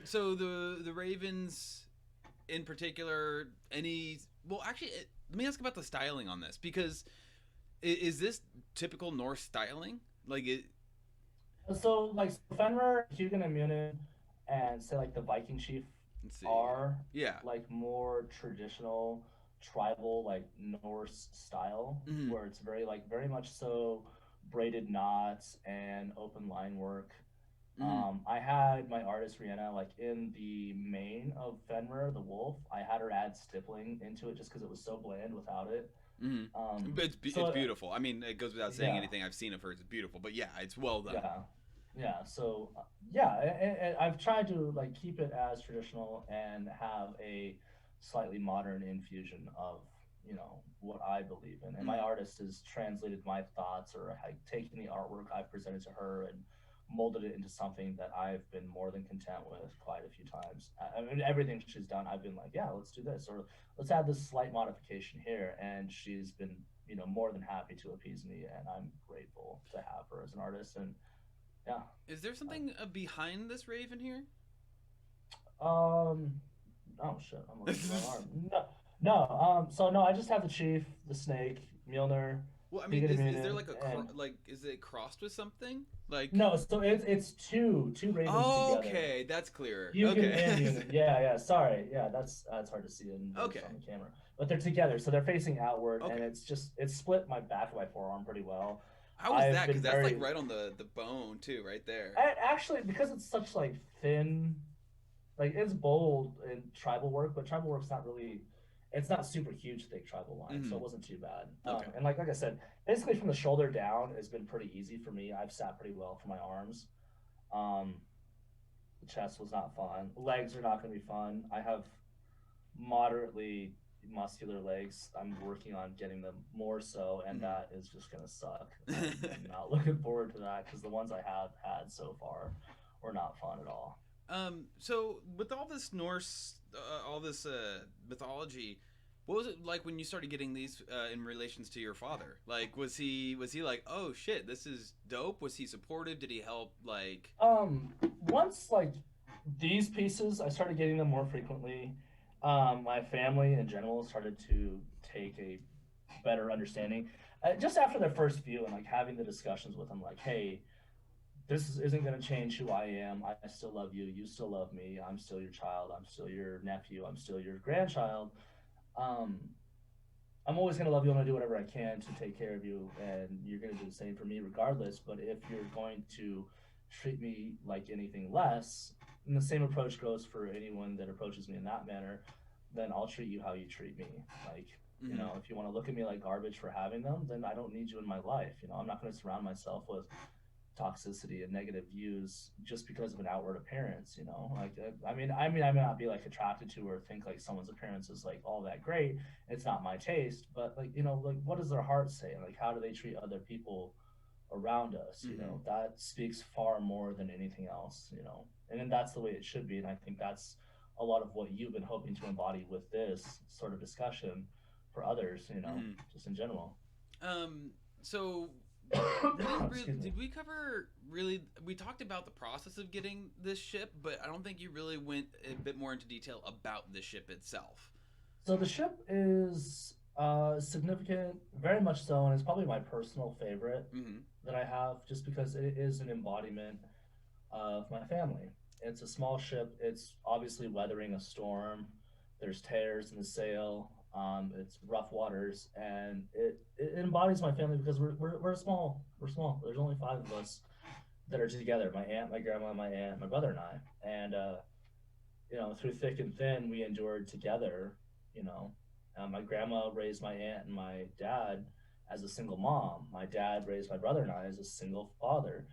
[SPEAKER 1] So the Ravens, in particular, any? Well, actually, let me ask about the styling on this because is this typical Norse styling? Like it?
[SPEAKER 2] So like Fenrir, Hugin, and Munin, and say like the Viking chief
[SPEAKER 1] Let's see.
[SPEAKER 2] are
[SPEAKER 1] Yeah.
[SPEAKER 2] like more traditional tribal like Norse style,
[SPEAKER 1] Hmm.
[SPEAKER 2] where it's very much so braided knots and open line work.
[SPEAKER 1] Hmm.
[SPEAKER 2] I had my artist Rihanna like in the mane of Fenrir the wolf. I had her add stippling into it just because it was so bland without it.
[SPEAKER 1] Hmm.
[SPEAKER 2] Um,
[SPEAKER 1] But
[SPEAKER 2] so
[SPEAKER 1] it's beautiful. I mean, it goes without saying
[SPEAKER 2] yeah,
[SPEAKER 1] anything I've seen of hers is beautiful. But yeah, it's well done.
[SPEAKER 2] yeah, yeah. So yeah, and I've tried to like keep it as traditional and have a slightly modern infusion of what I believe in. And my
[SPEAKER 1] Hmm.
[SPEAKER 2] artist has translated my thoughts or like taken the artwork I presented to her and molded it into something that I've been more than content with quite a few times. I mean, everything she's done, I've been like, yeah, let's do this or let's add this slight modification here, and she's been more than happy to appease me, and I'm grateful to have her as an artist. And yeah.
[SPEAKER 1] Is there something behind this Raven here?
[SPEAKER 2] Um. Oh shit! I'm looking at the wrong arm. No, no. So no, I just have the chief, the snake, Mjolnir,
[SPEAKER 1] Well, I mean, is there
[SPEAKER 2] Higadaminen,
[SPEAKER 1] like
[SPEAKER 2] and
[SPEAKER 1] like is it crossed with something? Like,
[SPEAKER 2] no. So it's two ravens together.
[SPEAKER 1] okay, that's clearer.
[SPEAKER 2] Hugin
[SPEAKER 1] Okay.
[SPEAKER 2] and Munin. Yeah, yeah. Sorry. Yeah, that's hard to see in
[SPEAKER 1] Okay.
[SPEAKER 2] on the camera. But they're together, so they're facing outward, and
[SPEAKER 1] Okay.
[SPEAKER 2] it's split my back of my forearm pretty well.
[SPEAKER 1] How is
[SPEAKER 2] I've
[SPEAKER 1] that?
[SPEAKER 2] been
[SPEAKER 1] Because that's like
[SPEAKER 2] very
[SPEAKER 1] right on the bone too, right there.
[SPEAKER 2] actually because it's such like thin, like it's bold in tribal work, but tribal work's not really, it's not super huge thick tribal line, so
[SPEAKER 1] Hmm.
[SPEAKER 2] it wasn't too bad.
[SPEAKER 1] Okay.
[SPEAKER 2] And like I said, basically from the shoulder down has been pretty easy for me. I've sat pretty well for my arms. Um, the chest was not fun. Legs are not going to be fun. I have moderately muscular legs. I'm working on getting them more so, and
[SPEAKER 1] Hmm.
[SPEAKER 2] that is just going to suck. I'm not looking forward to that because the ones I have had so far were not fun at all.
[SPEAKER 1] So with all this Norse, all this mythology, what was it like when you started getting these in relations to your father? Like, was he like, oh shit, this is dope? Was he supportive? Did he help? Like,
[SPEAKER 2] Um, Once like these pieces, I started getting them more frequently. My family in general started to take a better understanding. Just after their first view and like having the discussions with them, like, hey, isn't going to change who I am. I still love you. You still love me. I'm still your child. I'm still your nephew. I'm still your grandchild. Um, I'm always going to love you. I'm going to do whatever I can to take care of you, and you're going to do the same for me regardless. But if you're going to treat me like anything less, and the same approach goes for anyone that approaches me in that manner, then I'll treat you how you treat me. Like,
[SPEAKER 1] mm-hmm.
[SPEAKER 2] if you want to look at me like garbage for having them, then I don't need you in my life. I'm not going to surround myself with toxicity and negative views just because of an outward appearance. Like I may not be like attracted to or think like someone's appearance is like all that great. It's not my taste, but like like what does their heart say? Like how do they treat other people around us. You
[SPEAKER 1] Mm-hmm.
[SPEAKER 2] know, that speaks far more than anything else. You know, and then that's the way it should be. And I think that's a lot of what you've been hoping to embody with this sort of discussion for others. You know,
[SPEAKER 1] Mm-hmm.
[SPEAKER 2] just in general.
[SPEAKER 1] So we didn't really,
[SPEAKER 2] Excuse me.
[SPEAKER 1] did we cover really, we talked about the process of getting this ship, but I don't think you really went a bit more into detail about the ship itself.
[SPEAKER 2] So the ship is significant, very much so, and it's probably my personal favorite
[SPEAKER 1] Mm-hmm.
[SPEAKER 2] that I have, just because it is an embodiment of my family. It's a small ship. It's obviously weathering a storm. There's tears in the sail. It's rough waters, and it embodies my family because we're small. We're small. There's only five of us that are together: my aunt, my grandma, my aunt, my brother, and I. And you know, through thick and thin, we endured together. You know, my grandma raised my aunt and my dad as a single mom. My dad raised my brother and I as a single father.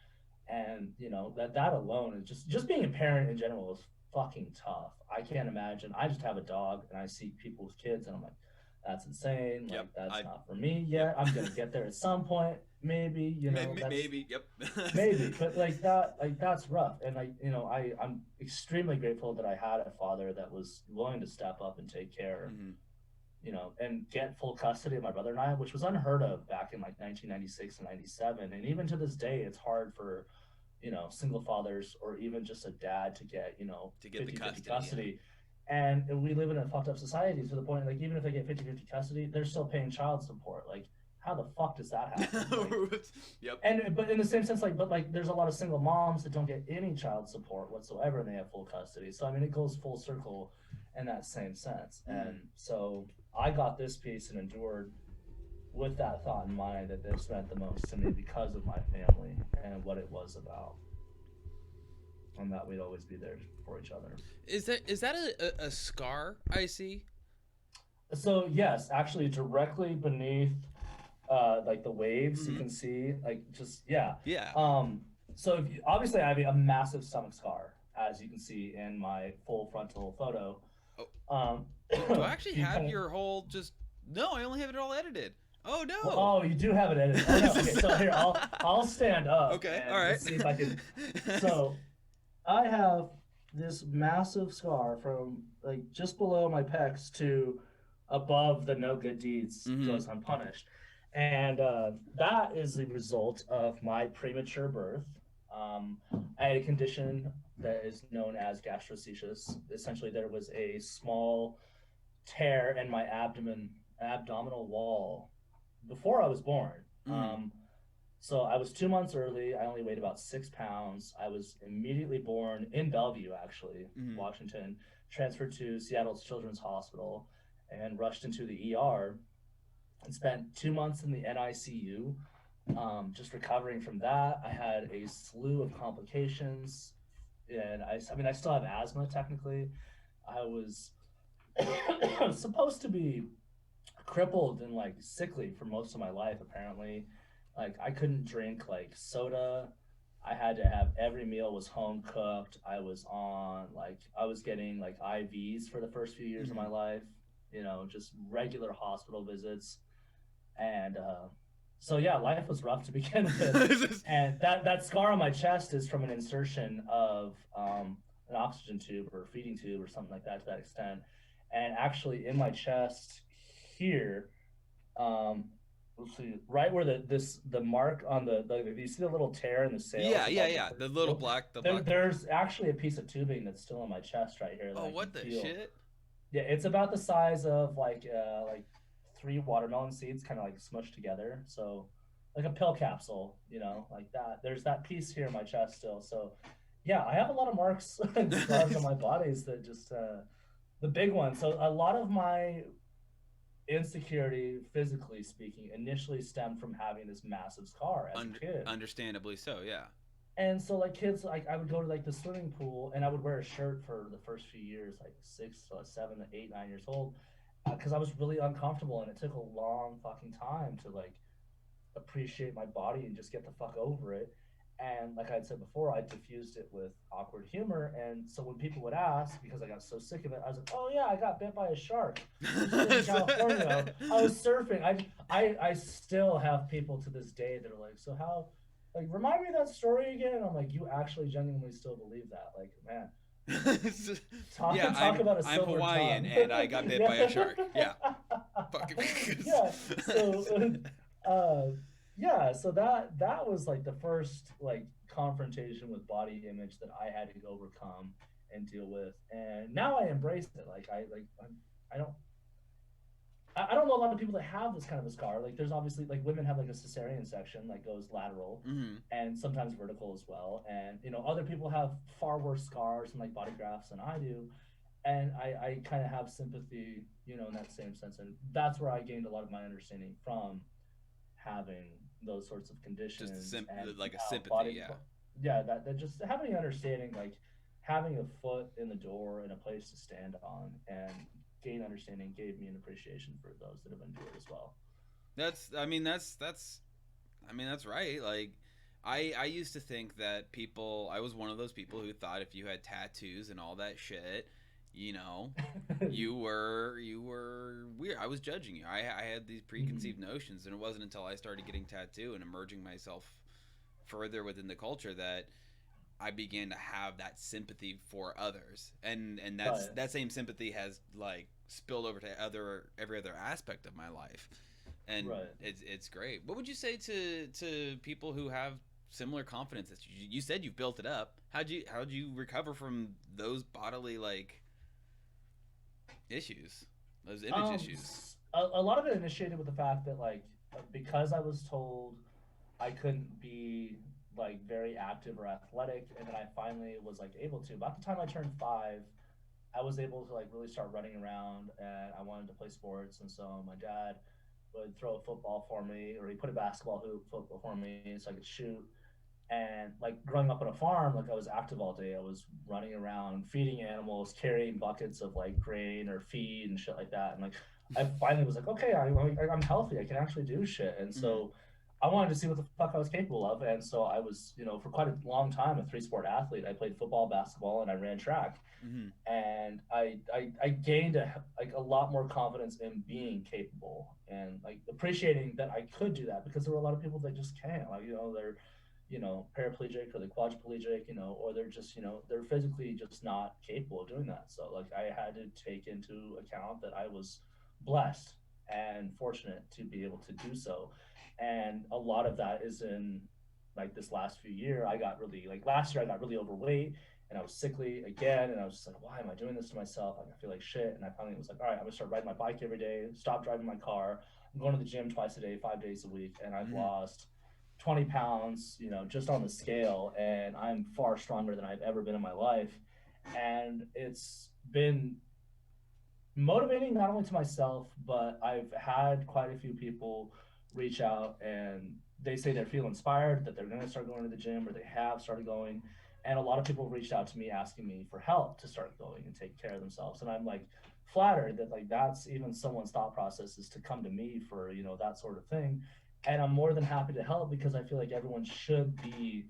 [SPEAKER 2] And you know that alone is just being a parent in general is fucking tough. I can't imagine. I just have a dog and I see people with kids and I'm like, that's insane.
[SPEAKER 1] Yep.
[SPEAKER 2] Like that's
[SPEAKER 1] I,
[SPEAKER 2] not for me
[SPEAKER 1] yep.
[SPEAKER 2] yet. I'm gonna get there at some point, maybe. You know,
[SPEAKER 1] maybe,
[SPEAKER 2] that's
[SPEAKER 1] maybe, yep.
[SPEAKER 2] maybe, but like that, like that's rough. And like you know, I'm extremely grateful that I had a father that was willing to step up and take care,
[SPEAKER 1] Mm-hmm.
[SPEAKER 2] you know, and get full custody of my brother and I, which was unheard of back in like 1996 and 97. And even to this day, it's hard for, you know, single fathers or even just a dad to get, you know,
[SPEAKER 1] To get the
[SPEAKER 2] 50-50
[SPEAKER 1] custody, yeah.
[SPEAKER 2] custody. And we live in a fucked up society to the point, like, even if they get 50-50 custody, they're still paying child support. Like, how the fuck does that happen? Like,
[SPEAKER 1] Yep.
[SPEAKER 2] and but in the same sense, like, but like, there's a lot of single moms that don't get any child support whatsoever, and they have full custody. So I mean, it goes full circle in that same sense.
[SPEAKER 1] Mm-hmm.
[SPEAKER 2] And so I got this piece and endured with that thought in mind that this meant the most to me because of my family and what it was about, and that we'd always be there for each other.
[SPEAKER 1] Is that a scar I see?
[SPEAKER 2] So yes, actually, directly beneath like the waves, you
[SPEAKER 1] Mm-hmm.
[SPEAKER 2] can see like just yeah.
[SPEAKER 1] Yeah.
[SPEAKER 2] Um, so if you, obviously I have a massive stomach scar, as you can see in my full frontal photo.
[SPEAKER 1] Oh,
[SPEAKER 2] Um,
[SPEAKER 1] do I actually
[SPEAKER 2] you
[SPEAKER 1] have
[SPEAKER 2] kind of
[SPEAKER 1] your whole just? No, I only have it all edited. Oh
[SPEAKER 2] well,
[SPEAKER 1] no.
[SPEAKER 2] oh, you do have it edited. Oh no, okay. So here I'll stand up
[SPEAKER 1] Okay. All
[SPEAKER 2] and
[SPEAKER 1] right.
[SPEAKER 2] let's see if I can. So I have this massive scar from like just below my pecs to above the no good deeds
[SPEAKER 1] Mm-hmm.
[SPEAKER 2] goes unpunished. And that is the result of my premature birth. Um, I had a condition that is known as gastrocecious. Essentially, there was a small tear in my abdominal wall before I was born.
[SPEAKER 1] Mm-hmm.
[SPEAKER 2] So I was 2 months early. I only weighed about 6 pounds. I was immediately born in Bellevue, actually,
[SPEAKER 1] Mm-hmm.
[SPEAKER 2] Washington, transferred to Seattle's Children's Hospital, and rushed into the ER and spent 2 months in the NICU, just recovering from that. I had a slew of complications, and I mean, I still have asthma technically. I was supposed to be crippled and like sickly for most of my life, apparently. Like, I couldn't drink like soda. I had to have every meal was home cooked. I was getting like IVs for the first few years of
[SPEAKER 1] Mm-hmm.
[SPEAKER 2] my life, you know, just regular hospital visits. And so yeah, life was rough to begin with. And that scar on my chest is from an insertion of an oxygen tube or feeding tube or something like that, to that extent. And actually, in my chest here, um, let's see, right where the mark on you see the little tear in the sails
[SPEAKER 1] Yeah, yeah,
[SPEAKER 2] above the
[SPEAKER 1] yeah.
[SPEAKER 2] first seal.
[SPEAKER 1] The black.
[SPEAKER 2] There's actually a piece of tubing that's still in my chest right here that
[SPEAKER 1] Oh,
[SPEAKER 2] I can
[SPEAKER 1] what the
[SPEAKER 2] feel.
[SPEAKER 1] shit?
[SPEAKER 2] Yeah, it's about the size of like three watermelon seeds, kind of like smushed together. So like a pill capsule, you know, like that. There's that piece here in my chest still. So yeah, I have a lot of marks and scars on my bodies that just the big one. So a lot of my insecurity, physically speaking, initially stemmed from having this massive scar as a kid.
[SPEAKER 1] Understandably so, yeah.
[SPEAKER 2] And so like kids, like I would go to like the swimming pool and I would wear a shirt for the first few years, like 6, 7, 8, 9 years old, because I was really uncomfortable and it took a long fucking time to like appreciate my body and just get the fuck over it. And like I'd said before, I diffused it with awkward humor. And so when people would ask, because I got so sick of it, I was like, "Oh yeah, I got bit by a shark. I was in California. I was surfing." I still have people to this day that are like, "So like, remind me of that story again. And I'm like, you actually genuinely still believe that? Like, man, talk
[SPEAKER 1] Yeah,
[SPEAKER 2] talk about a
[SPEAKER 1] I'm
[SPEAKER 2] silver
[SPEAKER 1] Hawaiian
[SPEAKER 2] tongue.
[SPEAKER 1] and I got bit by a
[SPEAKER 2] Yeah.
[SPEAKER 1] shark. Yeah. Fucking.
[SPEAKER 2] Yeah. So, yeah. So that was like the first like confrontation with body image that I had to overcome and deal with, and now I embrace it. I don't. I don't know a lot of people that have this kind of a scar. Like, there's obviously like women have like a cesarean section that goes lateral,
[SPEAKER 1] Hmm.
[SPEAKER 2] and sometimes vertical as well. And other people have far worse scars and like body grafts than I do, and I kind of have sympathy, in that same sense. And that's where I gained a lot of my understanding from having those sorts of
[SPEAKER 1] Just
[SPEAKER 2] conditions and
[SPEAKER 1] like a
[SPEAKER 2] how
[SPEAKER 1] sympathy. Yeah.
[SPEAKER 2] yeah, that just having understanding, like having a foot in the door and a place to stand on and gain understanding gave me an appreciation for those that have endured as well.
[SPEAKER 1] That's. I mean, that's. I mean, that's right. Like, I used to think that people. I was one of those people who thought if you had tattoos and all that shit, you know, you were weird. I was judging you. I had these
[SPEAKER 2] Mm-hmm.
[SPEAKER 1] preconceived notions, and it wasn't until I started getting tattoo and emerging myself further within the culture that I began to have that sympathy for others, and
[SPEAKER 2] Right.
[SPEAKER 1] that same sympathy has like spilled over to every other aspect of my life, and
[SPEAKER 2] Right.
[SPEAKER 1] it's great. What would you say to people who have similar confidence? That you said you've built it up. How'd you recover from those bodily like issues, those image issues?
[SPEAKER 2] A lot of it initiated with the fact that, like, because I was told I couldn't be like very active or athletic, and then I finally was like able to. About the time I turned 5, I was able to like really start running around, and I wanted to play sports. And so my dad would throw a football for me, or he put a basketball hoop football for me so I could shoot. And like growing up on a farm, like I was active all day. I was running around, feeding animals, carrying buckets of like grain or feed and shit like that. And like I finally was like, okay, I'm healthy. I can actually do shit. And
[SPEAKER 1] Mm-hmm.
[SPEAKER 2] so I wanted to see what the fuck I was capable of. And so I was, for quite a long time, a 3 sport athlete. I played football, basketball, and I ran track.
[SPEAKER 1] Mm-hmm.
[SPEAKER 2] And I gained a lot more confidence in being capable and like appreciating that I could do that, because there were a lot of people that just can't. Like, they're paraplegic or they're quadriplegic, or they're just, they're physically just not capable of doing that. So like I had to take into account that I was blessed and fortunate to be able to do so. And a lot of that is in like this last few year. I got really like last year I got really overweight and I was sickly again, and I was just like, why am I doing this to myself? Like, I feel like shit. And I finally was like, all right, I'm gonna start riding my bike every day, stop driving my car. I'm going to the gym twice a day, 5 days a week, and I've
[SPEAKER 1] Mm-hmm.
[SPEAKER 2] lost 20 pounds, just on the scale, and I'm far stronger than I've ever been in my life. And it's been motivating not only to myself, but I've had quite a few people reach out and they say they feel inspired, that they're going to start going to the gym or they have started going. And a lot of people have reached out to me asking me for help to start going and take care of themselves. And I'm like flattered that like that's even someone's thought process is to come to me for, that sort of thing. And I'm more than happy to help because I feel like everyone should be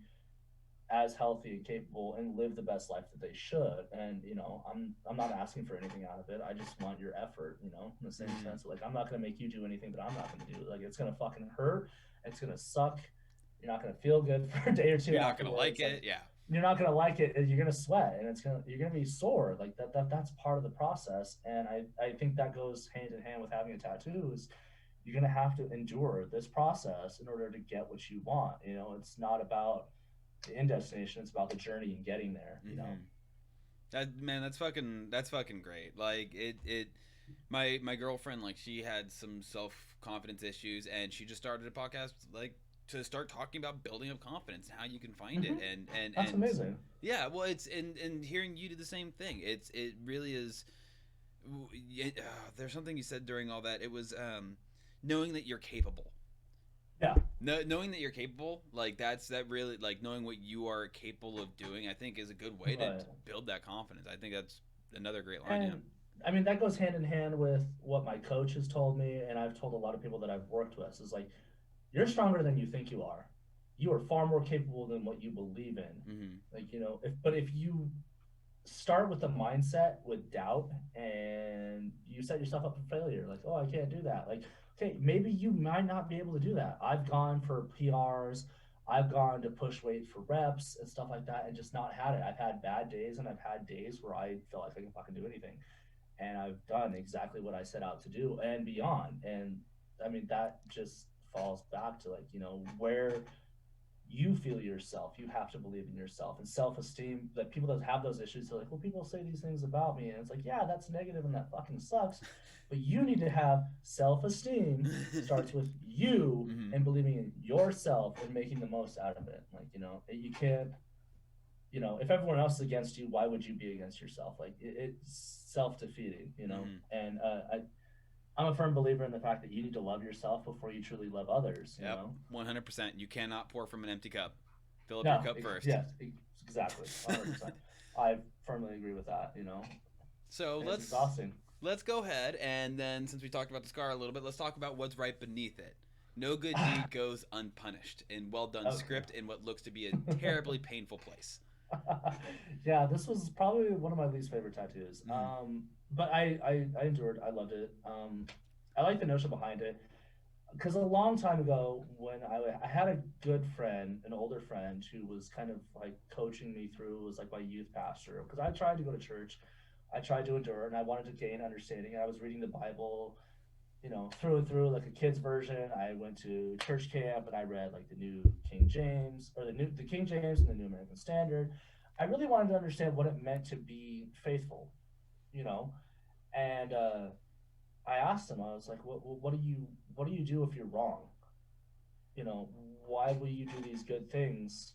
[SPEAKER 2] as healthy and capable and live the best life that they should. And I'm not asking for anything out of it. I just want your effort, in the same
[SPEAKER 1] Mm-hmm.
[SPEAKER 2] sense. Like, I'm not going to make you do anything that I'm not going to do. Like, it's going to fucking hurt. It's going to suck. You're not going to feel good for a day or two
[SPEAKER 1] You're not gonna like
[SPEAKER 2] afterwards. Like,
[SPEAKER 1] it. Yeah.
[SPEAKER 2] you're not going to like it, and you're going to sweat, and you're going to be sore. Like, that's part of the process. And I think that goes hand in hand with having a tattoo. Is you're going to have to endure this process in order to get what you want. It's not about the end destination. It's about the journey and getting there.
[SPEAKER 1] Mm-hmm. That man, that's fucking great. Like it my girlfriend, like, she had some self confidence issues, and she just started a podcast like to start talking about building up confidence and how you can find it.
[SPEAKER 2] Mm-hmm. That's
[SPEAKER 1] And
[SPEAKER 2] amazing.
[SPEAKER 1] yeah, well, it's and hearing you do the same thing. It really is. There's something you said during all that. It was knowing that you're capable.
[SPEAKER 2] Yeah.
[SPEAKER 1] No, knowing that you're capable, like that really, like, knowing what you are capable of doing, I think is a good way to
[SPEAKER 2] Right.
[SPEAKER 1] build that confidence. I think that's another great line. Yeah.
[SPEAKER 2] And I mean, that goes hand in hand with what my coach has told me, and I've told a lot of people that I've worked with. Is like, you're stronger than you think you are. You are far more capable than what you believe in.
[SPEAKER 1] Mm-hmm.
[SPEAKER 2] Like, if you start with the mindset with doubt and you set yourself up for failure, like, oh, I can't do that. Like, okay, maybe you might not be able to do that. I've gone for PRs. I've gone to push weight for reps and stuff like that and just not had it. I've had bad days and I've had days where I feel like I can fucking do anything. And I've done exactly what I set out to do and beyond. And I mean, that just falls back to like, you know, where you feel yourself, you have to believe in yourself and self-esteem. That people that have those issues are like, well, people say these things about me, and it's like, yeah, that's negative and that fucking sucks, but you need to have self-esteem. Starts with you
[SPEAKER 1] Mhm.
[SPEAKER 2] and believing in yourself and making the most out of it. Like, you know, you can't, you know, if everyone else is against you, why would you be against yourself? Like, it's self-defeating, you know.
[SPEAKER 1] Mhm.
[SPEAKER 2] And I'm a firm believer in the fact that you need to love yourself before you truly love others, you
[SPEAKER 1] Yep.
[SPEAKER 2] know.
[SPEAKER 1] 100%. You cannot pour from an empty cup. Fill up your
[SPEAKER 2] No,
[SPEAKER 1] cup first.
[SPEAKER 2] yes, exactly, 100%. I firmly agree with that. You know,
[SPEAKER 1] So
[SPEAKER 2] and it's exhausting.
[SPEAKER 1] let's go ahead, and then since we talked about the scar a little bit, let's talk about what's right beneath it. No good deed goes unpunished in well done
[SPEAKER 2] Okay.
[SPEAKER 1] script in what looks to be a terribly painful place.
[SPEAKER 2] Yeah, this was probably one of my least favorite tattoos.
[SPEAKER 1] Mm-hmm.
[SPEAKER 2] But I endured. I loved it. I like the notion behind it because a long time ago, when I had a good friend, an older friend, who was kind of like coaching me through, was like my youth pastor. Because I tried to go to church, I tried to endure, and I wanted to gain understanding. And I was reading the Bible, you know, through and through, like a kid's version. I went to church camp and I read like the New King James, or the King James and the New American Standard. I really wanted to understand what it meant to be faithful, you know. And I asked him, I was like, what do you do if you're wrong? You know, why will you do these good things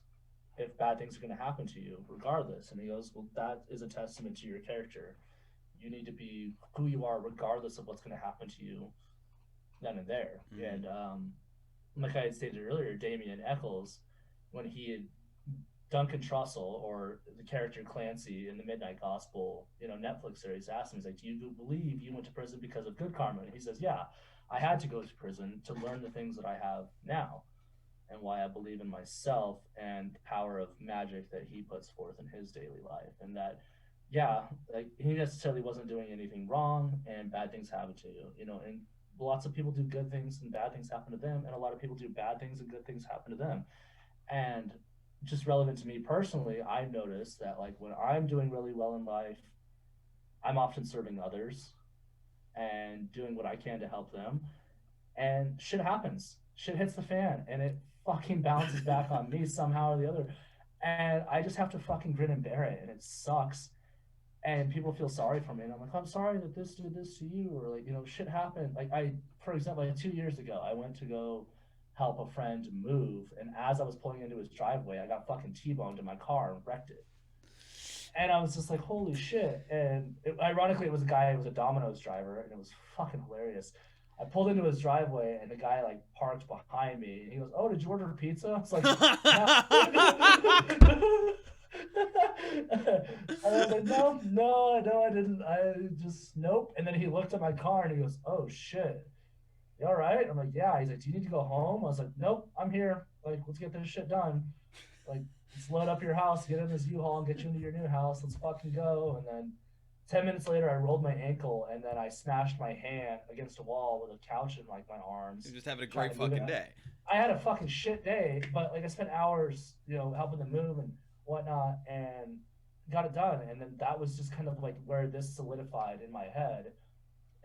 [SPEAKER 2] if bad things are going to happen to you, regardless? And he goes, well, that is a testament to your character. You need to be who you are, regardless of what's going to happen to you then and there.
[SPEAKER 1] Mm-hmm.
[SPEAKER 2] And like I had stated earlier, Damien Eccles, when he had Duncan Trussell, or the character Clancy in the Midnight Gospel, you know, Netflix series, asked him, he's like, do you believe you went to prison because of good karma? And he says, yeah, I had to go to prison to learn the things that I have now and why I believe in myself and the power of magic that he puts forth in his daily life. And that, yeah, like he necessarily wasn't doing anything wrong and bad things happen to you, you know, and lots of people do good things and bad things happen to them. And a lot of people do bad things and good things happen to them. And just relevant to me personally, I've noticed that like when I'm doing really well in life, I'm often serving others and doing what I can to help them. And shit happens. Shit hits the fan and it fucking bounces back on me somehow or the other. And I just have to fucking grin and bear it. And it sucks. And people feel sorry for me. And I'm like, I'm sorry that this did this to you. Or like, you know, shit happened. Like for example, like 2 years ago, I went to go help a friend move. And as I was pulling into his driveway, I got fucking T-boned in my car and wrecked it. And I was just like, holy shit. And ironically, it was a guy, it was a Domino's driver, and it was fucking hilarious. I pulled into his driveway, and the guy like parked behind me. And he goes, "Oh, did you order pizza?" It's like, no. And I was like, no, I didn't. I just nope. And then he looked at my car and he goes, "Oh shit, you all right?" I'm like, "Yeah." He's like, "Do you need to go home?" I was like, "Nope, I'm here. Like, let's get this shit done. Like, let's load up your house, get in this U-Haul, and get you into your new house. Let's fucking go." And then 10 minutes later, I rolled my ankle and then I smashed my hand against a wall with a couch in like my arms.
[SPEAKER 1] You're just having a great fucking day.
[SPEAKER 2] I had a fucking shit day, but like I spent hours, you know, helping them move and whatnot, and got it done. And then that was just kind of like where this solidified in my head.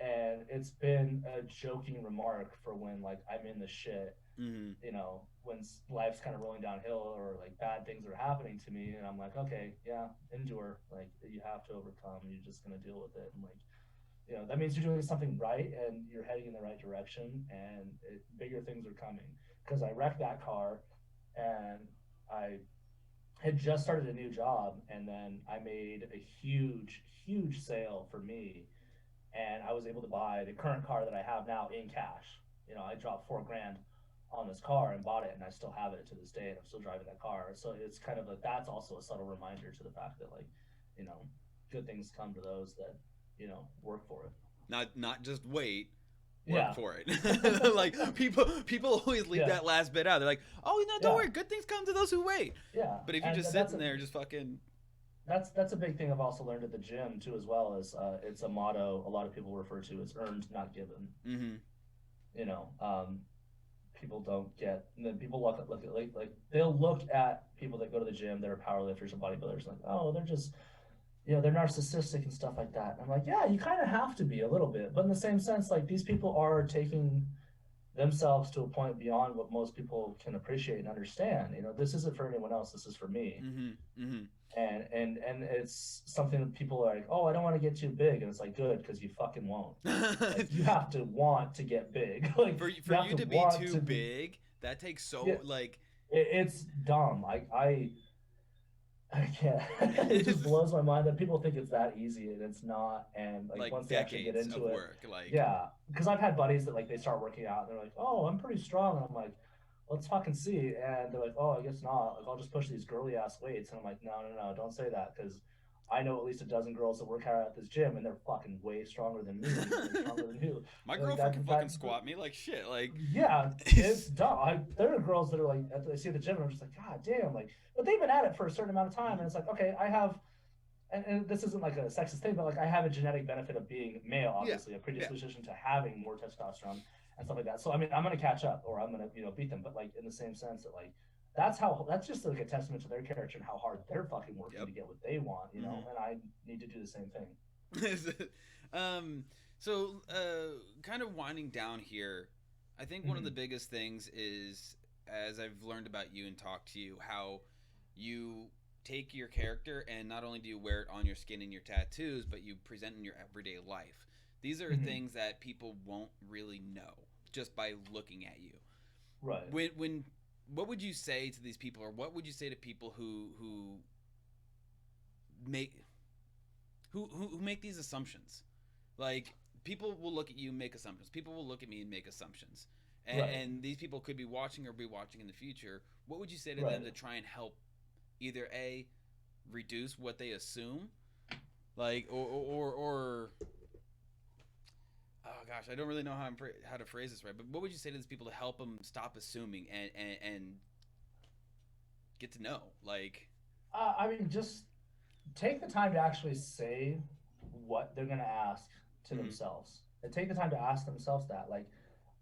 [SPEAKER 2] And it's been a joking remark for when like I'm in the shit,
[SPEAKER 1] Mm-hmm.
[SPEAKER 2] you know, when life's kind of rolling downhill or like bad things are happening to me, and I'm like, okay, yeah, endure. Like you have to overcome. You're just gonna deal with it, and like, you know, that means you're doing something right and you're heading in the right direction, and bigger things are coming. Because I wrecked that car, and I had just started a new job, and then I made a huge sale for me, and I was able to buy the current car that I have now in cash. You know, I dropped 4 grand on this car and bought it, and I still have it to this day, and I'm still driving that car. So it's kind of like that's also a subtle reminder to the fact that like, you know, good things come to those that, you know, work for it.
[SPEAKER 1] Not just wait, work
[SPEAKER 2] Yeah.
[SPEAKER 1] for it. Like people always leave
[SPEAKER 2] Yeah.
[SPEAKER 1] that last bit out. They're like, oh no, don't
[SPEAKER 2] Yeah.
[SPEAKER 1] worry, good things come to those who wait.
[SPEAKER 2] Yeah.
[SPEAKER 1] But if you
[SPEAKER 2] And
[SPEAKER 1] just sitting there, just fucking.
[SPEAKER 2] that's a big thing I've also learned at the gym too, as well as it's a motto a lot of people refer to as earned, not given.
[SPEAKER 1] Mm-hmm.
[SPEAKER 2] You know, people don't get. And then people look at like they'll look at people that go to the gym that are powerlifters and bodybuilders like, oh, they're just they're narcissistic and stuff like that. And I'm like, yeah, you kind of have to be a little bit, but in the same sense, like these people are taking themselves to a point beyond what most people can appreciate and understand. This isn't for anyone else. This is for me.
[SPEAKER 1] Mm-hmm.
[SPEAKER 2] And it's something that people are like, oh, I don't want to get too big, and it's like, good, because you fucking won't. Like you have to want to get big. Like
[SPEAKER 1] For you to be
[SPEAKER 2] want
[SPEAKER 1] too
[SPEAKER 2] to
[SPEAKER 1] big, that takes
[SPEAKER 2] yeah,
[SPEAKER 1] so like
[SPEAKER 2] it's dumb. I can't. It just blows my mind that people think it's that easy, and it's not. And like
[SPEAKER 1] like
[SPEAKER 2] once they actually get
[SPEAKER 1] decades
[SPEAKER 2] into
[SPEAKER 1] of
[SPEAKER 2] it,
[SPEAKER 1] work. Like
[SPEAKER 2] yeah. Because I've had buddies that like they start working out and they're like, "Oh, I'm pretty strong," and I'm like, "Let's fucking see." And they're like, "Oh, I guess not. Like I'll just push these girly ass weights." And I'm like, "No, no, no, don't say that," because I know at least a dozen girls that work out at this gym, and they're fucking way stronger than me, way stronger than you.
[SPEAKER 1] my
[SPEAKER 2] Like
[SPEAKER 1] girlfriend can fucking
[SPEAKER 2] that
[SPEAKER 1] squat me like shit. Like
[SPEAKER 2] yeah, it's dumb. There are girls that are like, I see at the gym, and I'm just like, God damn, like, but they've been at it for a certain amount of time, and it's like, okay, I have, and this isn't like a sexist thing, but like, I have a genetic benefit of being male,
[SPEAKER 1] yeah,
[SPEAKER 2] obviously, a
[SPEAKER 1] yeah.
[SPEAKER 2] predisposition to having more testosterone and stuff like that. So I mean, I'm gonna catch up, or I'm gonna, beat them, but like in the same sense that like. That's just like a testament to their character and how hard they're fucking working
[SPEAKER 1] Yep.
[SPEAKER 2] to get what they want,
[SPEAKER 1] Mm-hmm.
[SPEAKER 2] and I need to do the same thing.
[SPEAKER 1] um, so, kind of winding down here, I think one of the
[SPEAKER 2] Mm-hmm.
[SPEAKER 1] biggest things is, as I've learned about you and talked to you, how you take your character and not only do you wear it on your skin and your tattoos, but you present in your everyday life. These are
[SPEAKER 2] Mm-hmm.
[SPEAKER 1] things that people won't really know just by looking at you.
[SPEAKER 2] Right.
[SPEAKER 1] When what would you say to these people, or what would you say to people who make who make these assumptions? Like people will look at you and make assumptions. People will look at me and make assumptions.
[SPEAKER 2] Right.
[SPEAKER 1] And these people could be watching or be watching in the future. What would you say to them
[SPEAKER 2] Right.
[SPEAKER 1] to try and help either a reduce what they assume, like or oh gosh, I don't really know how to phrase this right. But what would you say to these people to help them stop assuming and get to know like
[SPEAKER 2] I mean, just take the time to actually say what they're going to ask to
[SPEAKER 1] mm-hmm.
[SPEAKER 2] themselves and take the time to ask themselves that. Like,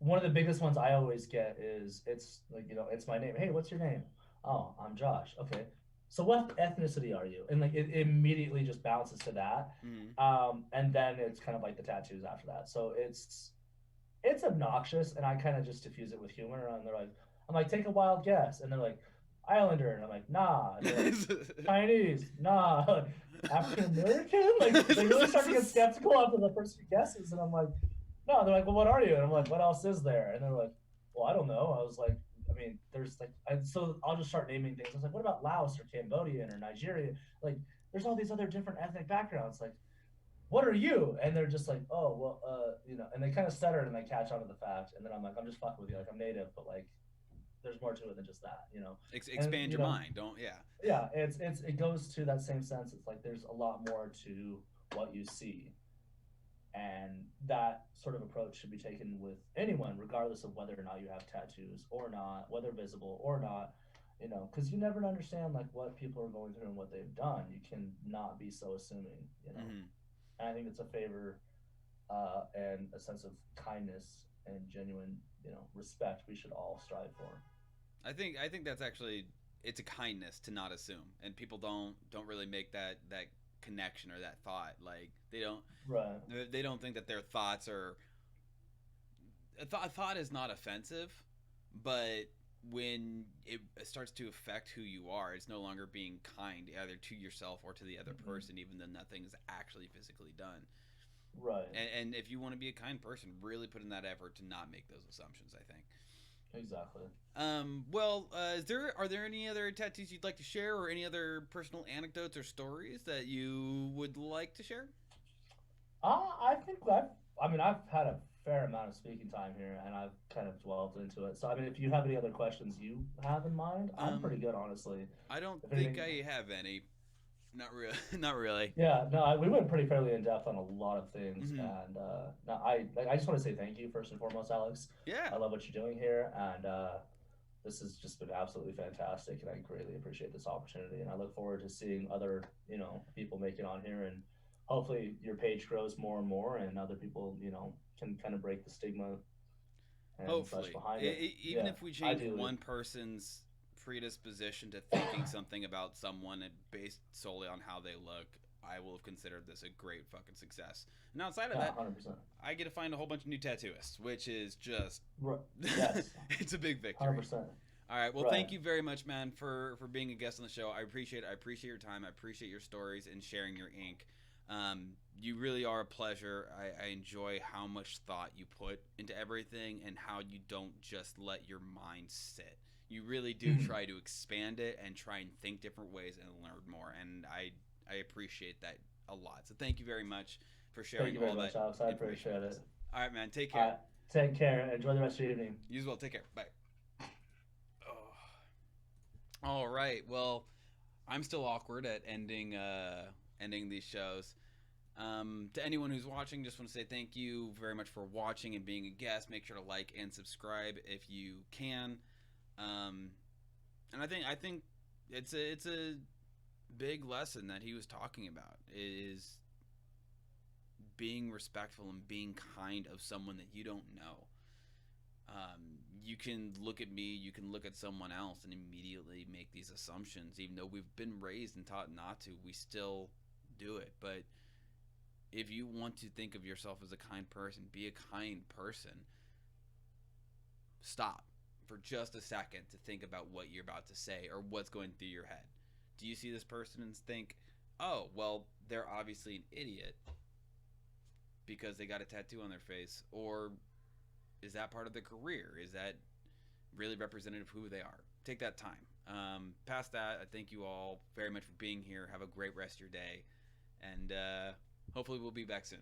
[SPEAKER 2] one of the biggest ones I always get is it's like, it's my name. Hey, what's your name? Oh, I'm Josh. Okay. So what ethnicity are you? And like it immediately just bounces to that.
[SPEAKER 1] Mm-hmm.
[SPEAKER 2] And then it's kind of like the tattoos after that. So it's obnoxious, and I kind of just diffuse it with humor. And they're like, I'm like, take a wild guess, and they're like, Islander, and I'm like, nah. And they're like, Chinese, nah. African American, like they really start to get skeptical after the first few guesses, and I'm like, no. They're like, well, what are you? And I'm like, what else is there? And they're like, well, I don't know. I was like, I mean, there's like, and so I'll just start naming things. I was like, what about Laos or Cambodian or Nigeria? Like, there's all these other different ethnic backgrounds. Like, what are you? And they're just like, oh, well, and they kind of stutter and they catch on to the fact. And then I'm like, I'm just fucking with you. Like, I'm native, but like, there's more to it than just that. And,
[SPEAKER 1] Expand your mind, don't yeah.
[SPEAKER 2] yeah, it goes to that same sense. It's like there's a lot more to what you see. And that sort of approach should be taken with anyone, regardless of whether or not you have tattoos or not, whether visible or not, because you never understand like what people are going through and what they've done. You can not be so assuming.
[SPEAKER 1] Mm-hmm.
[SPEAKER 2] And I think it's a favor and a sense of kindness and genuine, respect we should all strive for.
[SPEAKER 1] I think that's actually it's a kindness to not assume, and people don't really make that connection or that thought. Like
[SPEAKER 2] Right.
[SPEAKER 1] they don't think that their thoughts are a thought is not offensive, but when it starts to affect who you are, it's no longer being kind either to yourself or to the other
[SPEAKER 2] Mm-hmm.
[SPEAKER 1] person, even though nothing is actually physically done.
[SPEAKER 2] Right.
[SPEAKER 1] And if you want to be a kind person, really put in that effort to not make those assumptions. I think.
[SPEAKER 2] Exactly.
[SPEAKER 1] Well, are there any other tattoos you'd like to share, or any other personal anecdotes or stories that you would like to share?
[SPEAKER 2] I think I've had a fair amount of speaking time here, and I've kind of dwelled into it. So, I mean, if you have any other questions you have in mind, I'm pretty
[SPEAKER 1] Um,
[SPEAKER 2] good, honestly.
[SPEAKER 1] I don't
[SPEAKER 2] If
[SPEAKER 1] think
[SPEAKER 2] anything,
[SPEAKER 1] I have any. Not really. Not really.
[SPEAKER 2] yeah, no, we went pretty fairly in depth on a lot of things,
[SPEAKER 1] Hmm.
[SPEAKER 2] and no, I just want to say thank you first and foremost, Alex.
[SPEAKER 1] Yeah.
[SPEAKER 2] I love what you're doing here, and this has just been absolutely fantastic, and I greatly appreciate this opportunity. And I look forward to seeing other, people make it on here, and hopefully your page grows more and more, and other people, can kind of break the stigma and such
[SPEAKER 1] Hopefully,
[SPEAKER 2] behind it.
[SPEAKER 1] even
[SPEAKER 2] Yeah,
[SPEAKER 1] if we change
[SPEAKER 2] ideally.
[SPEAKER 1] one person's predisposition to thinking something about someone and based solely on how they look, I will have considered this a great fucking success. And outside of
[SPEAKER 2] Yeah,
[SPEAKER 1] that,
[SPEAKER 2] 100%.
[SPEAKER 1] I get to find a whole bunch of new tattooists, which is just
[SPEAKER 2] Yes,
[SPEAKER 1] it's a big victory.
[SPEAKER 2] 100%.
[SPEAKER 1] All right, well,
[SPEAKER 2] Right.
[SPEAKER 1] thank you very much, man, for being a guest on the show. I appreciate it. I appreciate your time. I appreciate your stories and sharing your ink. You really are a pleasure. I enjoy how much thought you put into everything and how you don't just let your mind sit. You really do
[SPEAKER 2] Mhm.
[SPEAKER 1] try to expand it and try and think different ways and learn more. And I appreciate that a lot. So thank you very much for
[SPEAKER 2] Thank
[SPEAKER 1] sharing
[SPEAKER 2] you very
[SPEAKER 1] all
[SPEAKER 2] much,
[SPEAKER 1] that
[SPEAKER 2] Alex. I
[SPEAKER 1] information
[SPEAKER 2] appreciate
[SPEAKER 1] with
[SPEAKER 2] it.
[SPEAKER 1] us. All right, man. Take
[SPEAKER 2] All
[SPEAKER 1] care.
[SPEAKER 2] right. Take care. Enjoy the rest of your evening.
[SPEAKER 1] You as well. Take care. Bye. Oh. All right. Well, I'm still awkward at ending these shows. To anyone who's watching, just want to say thank you very much for watching and being a guest. Make sure to like and subscribe if you can. Um, and I think it's a big lesson that he was talking about is being respectful and being kind of someone that you don't know. You can look at me, you can look at someone else, and immediately make these assumptions. Even though we've been raised and taught not to, we still do it. But if you want to think of yourself as a kind person, be a kind person. Stop for just a second to think about what you're about to say or what's going through your head. Do you see this person and think, oh, well, they're obviously an idiot because they got a tattoo on their face? Or is that part of their career? Is that really representative of who they are? Take that time. Past that, I thank you all very much for being here. Have a great rest of your day. And hopefully, we'll be back soon.